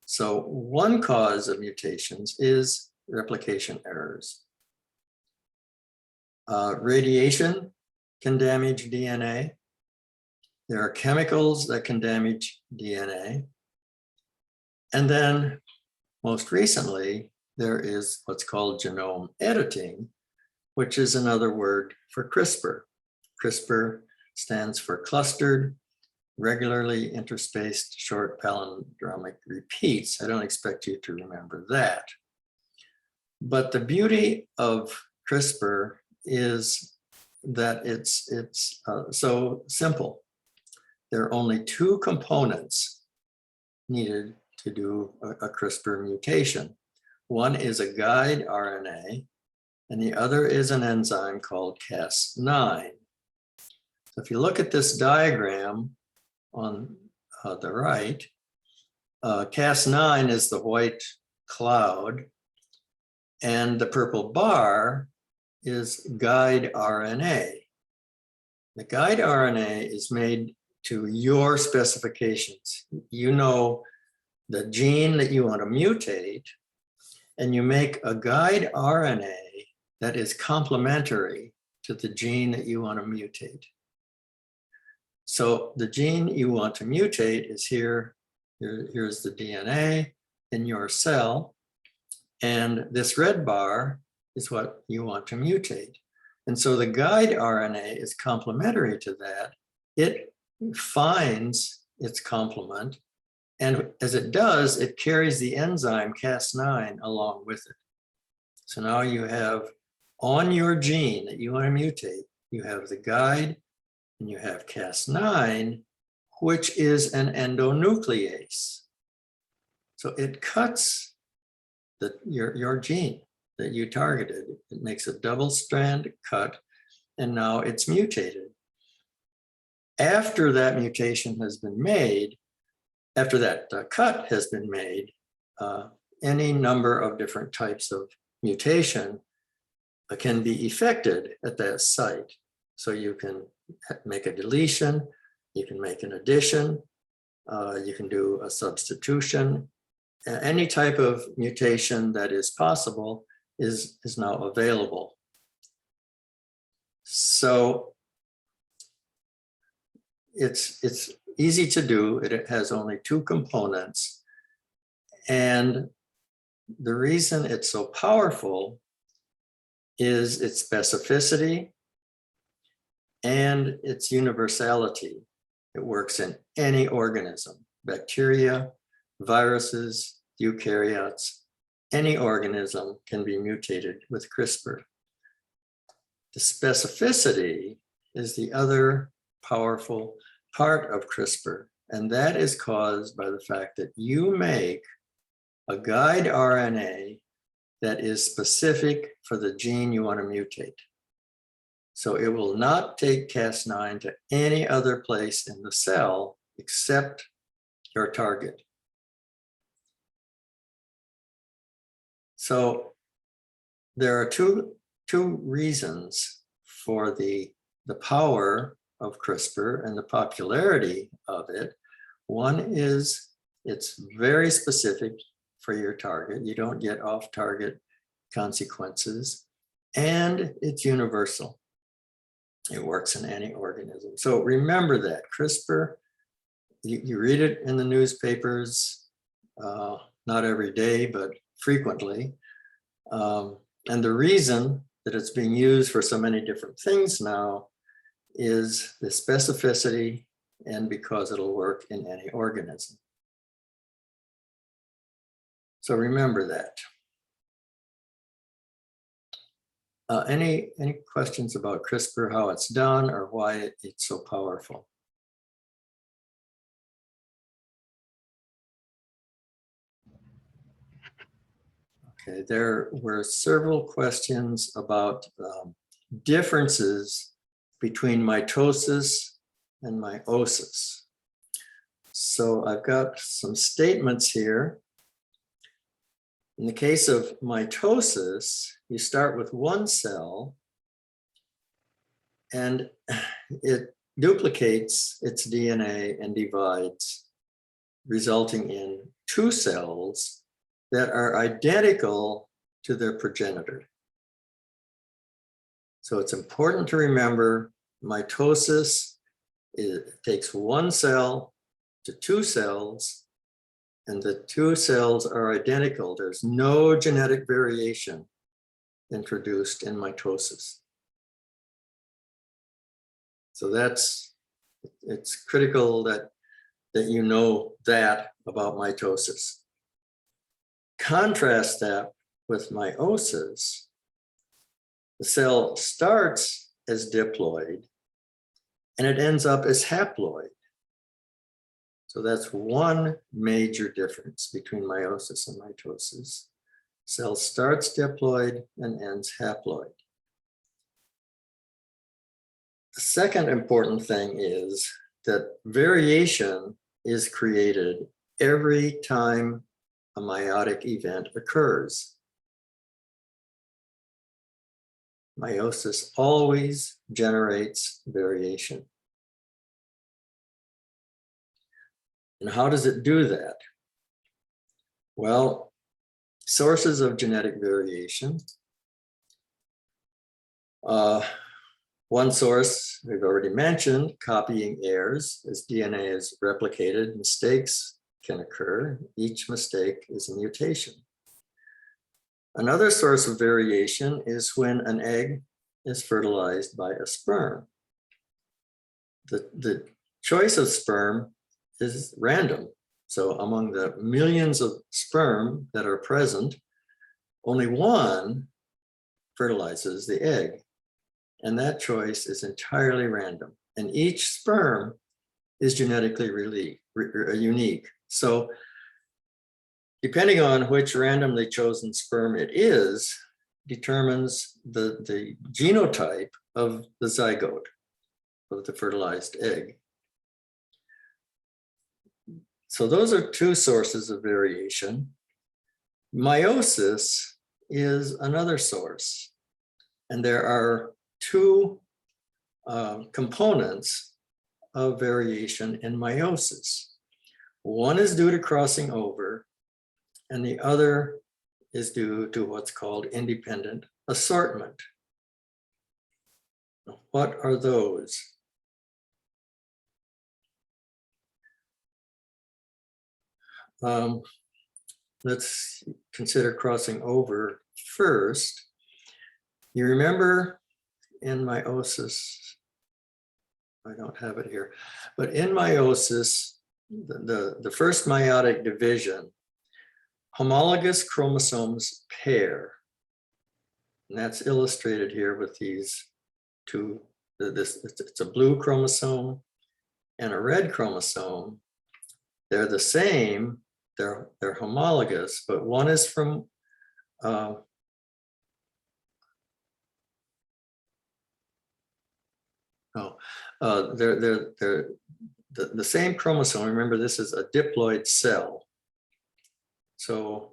So one cause of mutations is replication errors. Radiation can damage DNA. There are chemicals that can damage DNA. And then most recently, there is what's called genome editing, which is another word for CRISPR. CRISPR stands for clustered, regularly interspaced short palindromic repeats. I don't expect you to remember that. But the beauty of CRISPR is that it's so simple. There are only 2 components needed to do a CRISPR mutation. One is a guide RNA, and the other is an enzyme called Cas9. So if you look at this diagram on the right, Cas9 is the white cloud, and the purple bar is guide RNA. The guide RNA is made to your specifications. You know the gene that you want to mutate, and you make a guide RNA that is complementary to the gene that you want to mutate. So the gene you want to mutate is here. Here's the DNA in your cell, and this red bar is what you want to mutate. And so the guide RNA is complementary to that. It finds its complement, and as it does, it carries the enzyme Cas9 along with it. So now you have on your gene that you want to mutate, you have the guide and you have Cas9, which is an endonuclease. So it cuts your gene that you targeted. It makes a double strand cut, and now it's mutated. After that mutation has been made, after that cut has been made, any number of different types of mutation can be effected at that site. So you can make a deletion, you can make an addition, you can do a substitution. Any type of mutation that is possible is now available. So it's easy to do. It has only two components. And the reason it's so powerful is its specificity and its universality. It works in any organism, bacteria, viruses, eukaryotes. Any organism can be mutated with CRISPR. The specificity is the other powerful part of CRISPR, and that is caused by the fact that you make a guide RNA that is specific for the gene you want to mutate. So it will not take Cas9 to any other place in the cell except your target. So there are two reasons for the power of CRISPR and the popularity of it. One is it's very specific for your target. You don't get off-target consequences, and it's universal. It works in any organism. So remember that CRISPR, you read it in the newspapers, not every day, but frequently. And the reason that it's being used for so many different things now is the specificity and because it'll work in any organism. So remember that. Any questions about CRISPR, how it's done, or why it's so powerful? Okay, there were several questions about differences between mitosis and meiosis. So I've got some statements here. In the case of mitosis, you start with one cell and it duplicates its DNA and divides, resulting in two cells that are identical to their progenitor. So it's important to remember mitosis, it takes one cell to two cells, and the two cells are identical. There's no genetic variation introduced in mitosis. So it's critical that you know that about mitosis. Contrast that with meiosis. The cell starts as diploid and it ends up as haploid. So that's one major difference between meiosis and mitosis. Cell starts diploid and ends haploid. The second important thing is that variation is created every time a meiotic event occurs. Meiosis always generates variation. And how does it do that? Well, sources of genetic variation. One source we've already mentioned, copying errors. As DNA is replicated, mistakes can occur. Each mistake is a mutation. Another source of variation is when an egg is fertilized by a sperm. The choice of sperm is random. So among the millions of sperm that are present, only one fertilizes the egg. And that choice is entirely random. And each sperm is genetically unique. So depending on which randomly chosen sperm it is, determines the genotype of the zygote, of the fertilized egg. So those are two sources of variation. Meiosis is another source. And there are two components of variation in meiosis. One is due to crossing over, and the other is due to what's called independent assortment. What are those? Let's consider crossing over first. You remember in meiosis, I don't have it here, but in meiosis, the first meiotic division, homologous chromosomes pair. And that's illustrated here with these two, it's a blue chromosome and a red chromosome. They're the same, they're homologous, but one is from they're the same chromosome. Remember, this is a diploid cell. So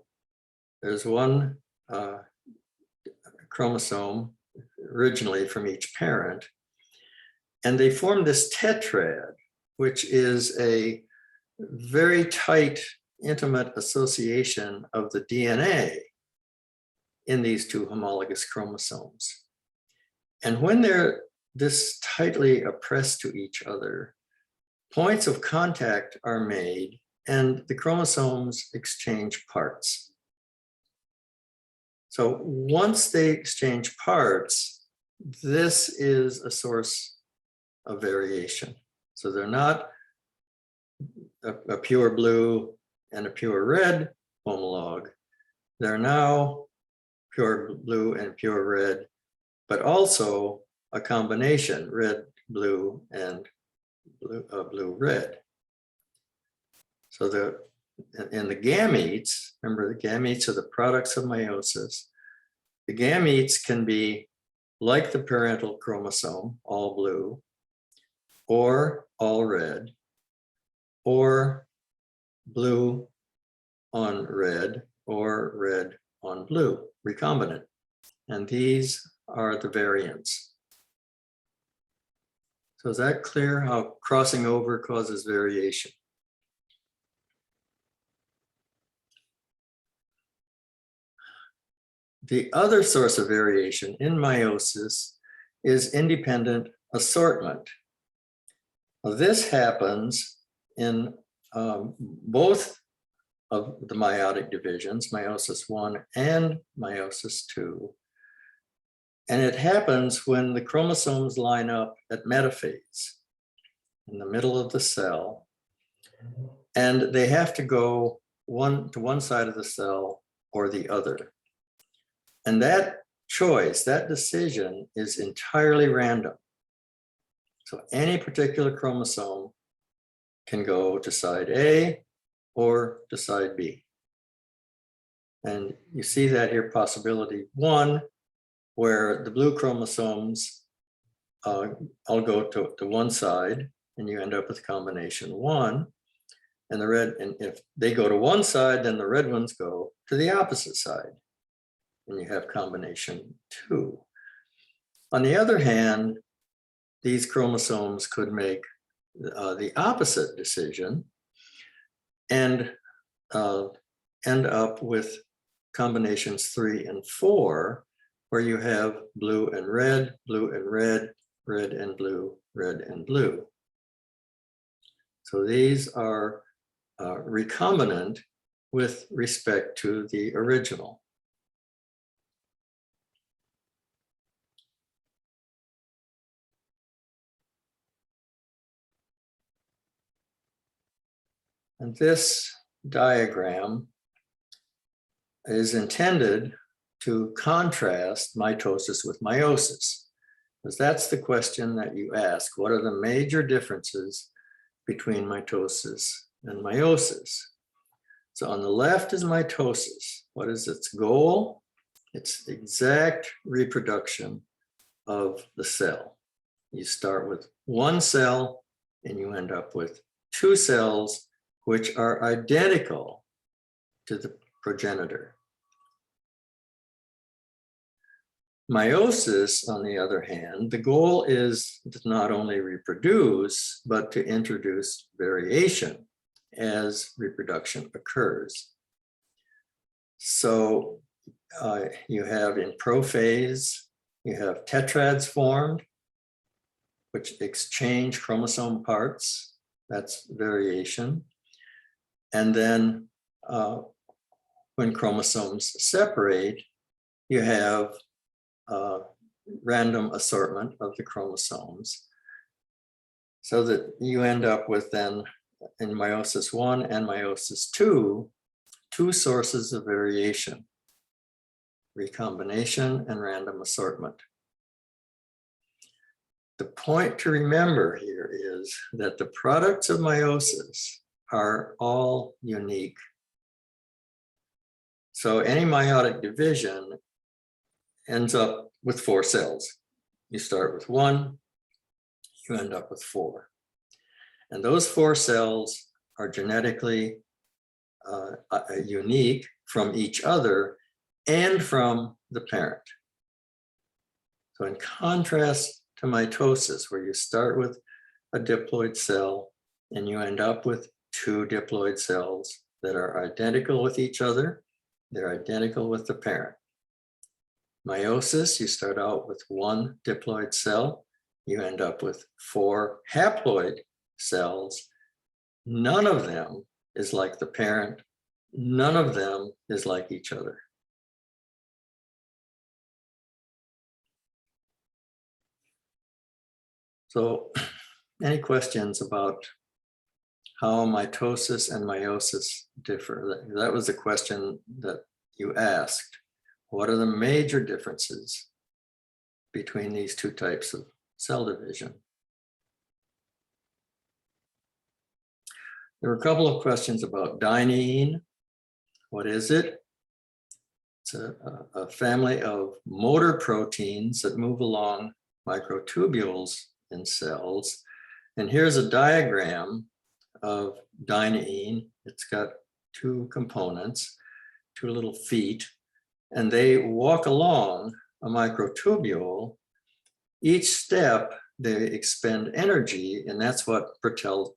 there's one chromosome originally from each parent, and they form this tetrad, which is a very tight, intimate association of the DNA in these two homologous chromosomes. And when they're this tightly pressed to each other, points of contact are made and the chromosomes exchange parts. So once they exchange parts, this is a source of variation. So they're not a pure blue and a pure red homologue. They're now pure blue and pure red, but also a combination red, blue, and blue, red. So in the gametes, remember the gametes are the products of meiosis. The gametes can be like the parental chromosome, all blue, or all red, or blue on red, or red on blue, recombinant. And these are the variants. So is that clear how crossing over causes variation? The other source of variation in meiosis is independent assortment. Now, this happens in both of the meiotic divisions, meiosis 1 and meiosis 2. And it happens when the chromosomes line up at metaphase in the middle of the cell, and they have to go to one side of the cell or the other. And that choice, that decision is entirely random. So any particular chromosome can go to side A or to side B. And you see that here, possibility 1, where the blue chromosomes all go to one side, and you end up with combination 1. And the red, and if they go to one side, then the red ones go to the opposite side, and you have combination 2. On the other hand, these chromosomes could make the opposite decision and end up with combinations 3 and 4, where you have blue and red, red and blue, red and blue. So these are recombinant with respect to the original. And this diagram is intended to contrast mitosis with meiosis, because that's the question that you ask. What are the major differences between mitosis and meiosis? So on the left is mitosis. What is its goal? It's the exact reproduction of the cell. You start with one cell and you end up with 2 cells which are identical to the progenitor. Meiosis, on the other hand, the goal is to not only reproduce, but to introduce variation as reproduction occurs. So you have in prophase, you have tetrads formed, which exchange chromosome parts. That's variation. And then when chromosomes separate, you have random assortment of the chromosomes, so that you end up with then in meiosis 1 and meiosis 2, 2 sources of variation: recombination and random assortment. The point to remember here is that the products of meiosis are all unique. So any meiotic division ends up with 4 cells. You start with 1, you end up with 4. And those 4 cells are genetically unique from each other and from the parent. So in contrast to mitosis, where you start with a diploid cell and you end up with 2 diploid cells that are identical with each other, they're identical with the parent. Meiosis, you start out with 1 diploid cell, you end up with 4 haploid cells. None of them is like the parent, none of them is like each other. So, any questions about how mitosis and meiosis differ? That was the question that you asked. What are the major differences between these 2 types of cell division? There were a couple of questions about dynein. What is it? It's a family of motor proteins that move along microtubules in cells. And here's a diagram of dynein. It's got 2 components, 2 little feet, and they walk along a microtubule. Each step, they expend energy, and that's what propels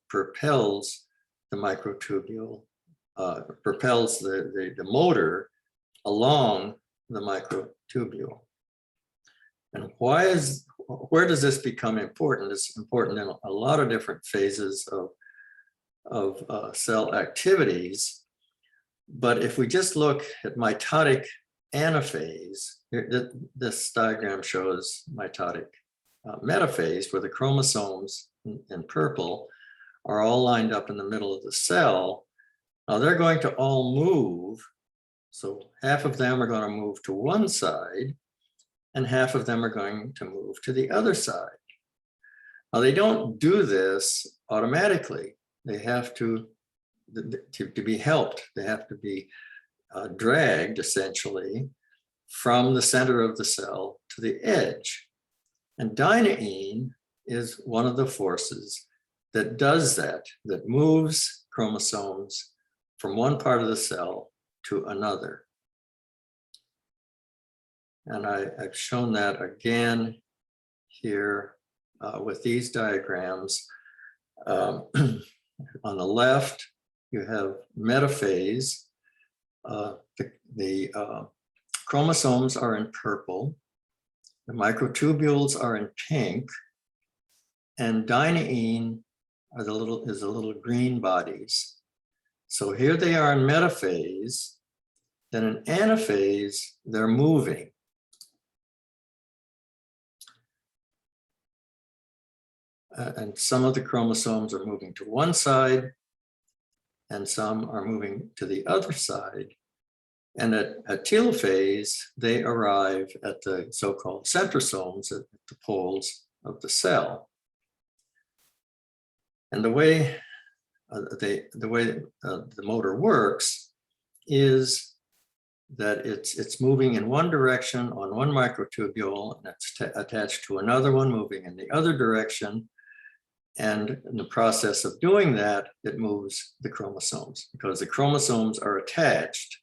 the microtubule, propels the motor along the microtubule. And where does this become important? It's important in a lot of different phases of cell activities. But if we just look at mitotic anaphase, this diagram shows mitotic metaphase, where the chromosomes in purple are all lined up in the middle of the cell. Now they're going to all move. So half of them are going to move to one side, and half of them are going to move to the other side. Now they don't do this automatically. they have to be helped. They have to be dragged essentially from the center of the cell to the edge. And dynein is one of the forces that does that, that moves chromosomes from one part of the cell to another. And I've shown that again here with these diagrams. On the left, you have metaphase. The chromosomes are in purple. The microtubules are in pink. And dynein are is the little green bodies. So here they are in metaphase. Then in anaphase, they're moving. And some of the chromosomes are moving to one side, and some are moving to the other side. And at telophase, they arrive at the so-called centrosomes, at the poles of the cell. And the way the motor works is that it's moving in one direction on one microtubule, and it's attached to another one moving in the other direction. And in the process of doing that, it moves the chromosomes because the chromosomes are attached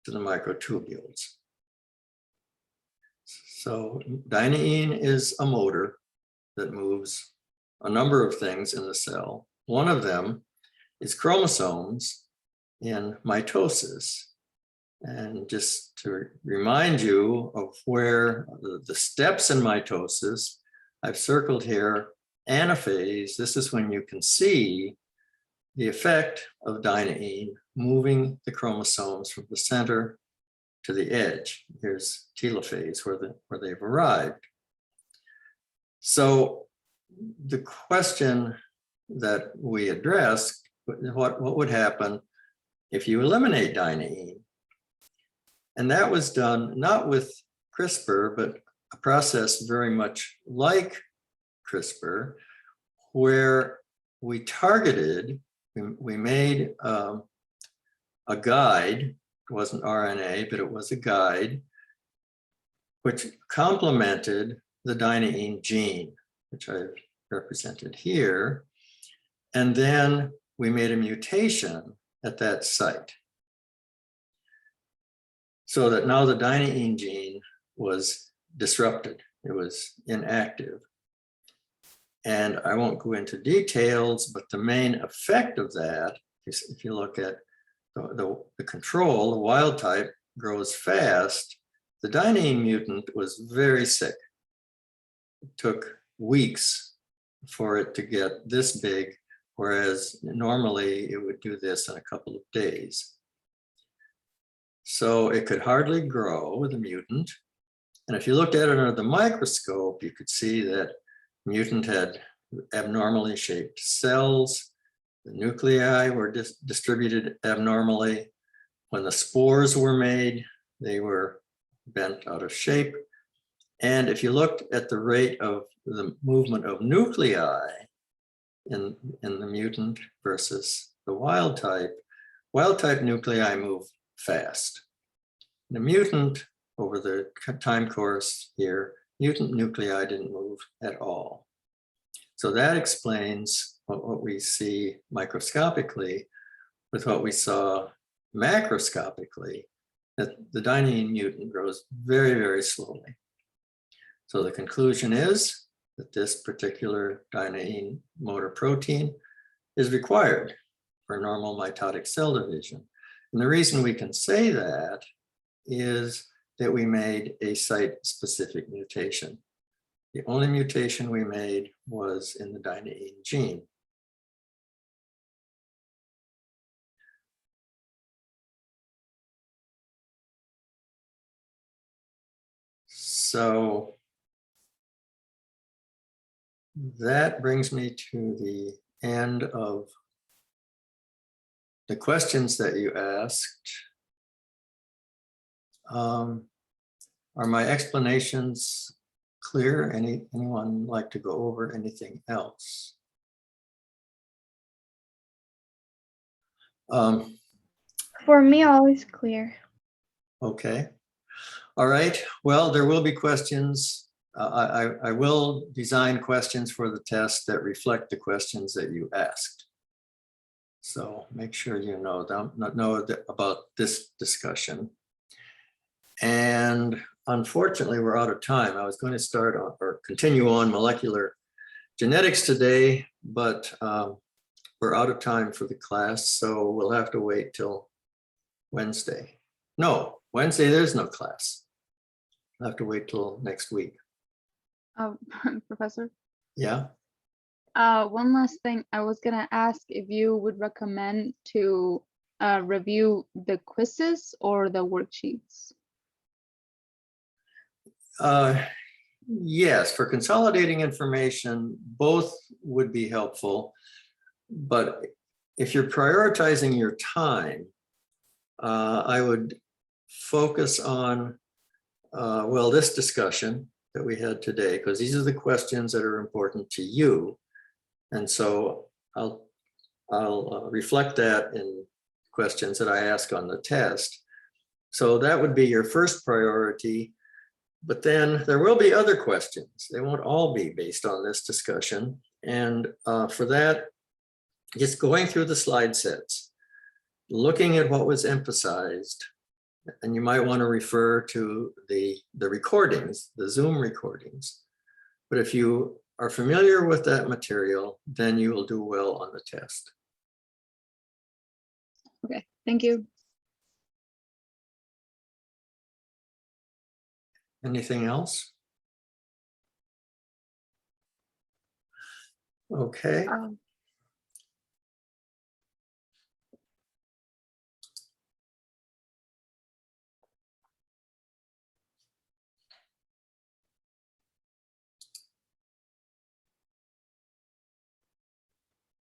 to the microtubules. So dynein is a motor that moves a number of things in the cell. One of them is chromosomes in mitosis. And just to remind you of where the steps in mitosis, I've circled here anaphase. This is when you can see the effect of dynein moving the chromosomes from the center to the edge. Here's telophase where they've arrived. So the question that we addressed, what would happen if you eliminate dynein? And that was done not with CRISPR, but a process very much like CRISPR, where we targeted, we made a guide. It wasn't RNA, but it was a guide which complemented the dynein gene, which I've represented here. And then we made a mutation at that site, so that now the dynein gene was disrupted. It was inactive. And I won't go into details, but the main effect of that is, if you look at the control, the wild type grows fast. The dynein mutant was very sick. It took weeks for it to get this big, whereas normally it would do this in a couple of days. So it could hardly grow, the mutant. And if you looked at it under the microscope, you could see that mutant had abnormally shaped cells. The nuclei were distributed abnormally. When the spores were made, they were bent out of shape. And if you looked at the rate of the movement of nuclei in the mutant versus the wild type nuclei move fast. The mutant, over the time course here, mutant nuclei didn't move at all. So that explains what we see microscopically with what we saw macroscopically, that the dynein mutant grows very, very slowly. So the conclusion is that this particular dynein motor protein is required for normal mitotic cell division. And the reason we can say that is that we made a site-specific mutation. The only mutation we made was in the dynein gene. So that brings me to the end of the questions that you asked. Are my explanations clear? Anyone like to go over anything else? For me, all is clear. Okay. All right. Well, there will be questions. I will design questions for the test that reflect the questions that you asked. So make sure you know about this discussion. And unfortunately, we're out of time. I was going to start on or continue on molecular genetics today, but we're out of time for the class. So we'll have to wait till Wednesday. No, Wednesday, there's no class. I'll have to wait till next week. Professor, Yeah. one last thing. I was gonna ask if you would recommend to review the quizzes or the worksheets. Yes, for consolidating information, both would be helpful. But if you're prioritizing your time, I would focus on, well, this discussion that we had today, because these are the questions that are important to you. And so I'll reflect that in questions that I ask on the test. So that would be your first priority. But then there will be other questions. They won't all be based on this discussion. And for that, just going through the slide sets, looking at what was emphasized, and you might want to refer to the recordings, the Zoom recordings. But if you are familiar with that material, then you will do well on the test. Okay, thank you. Anything else? Okay.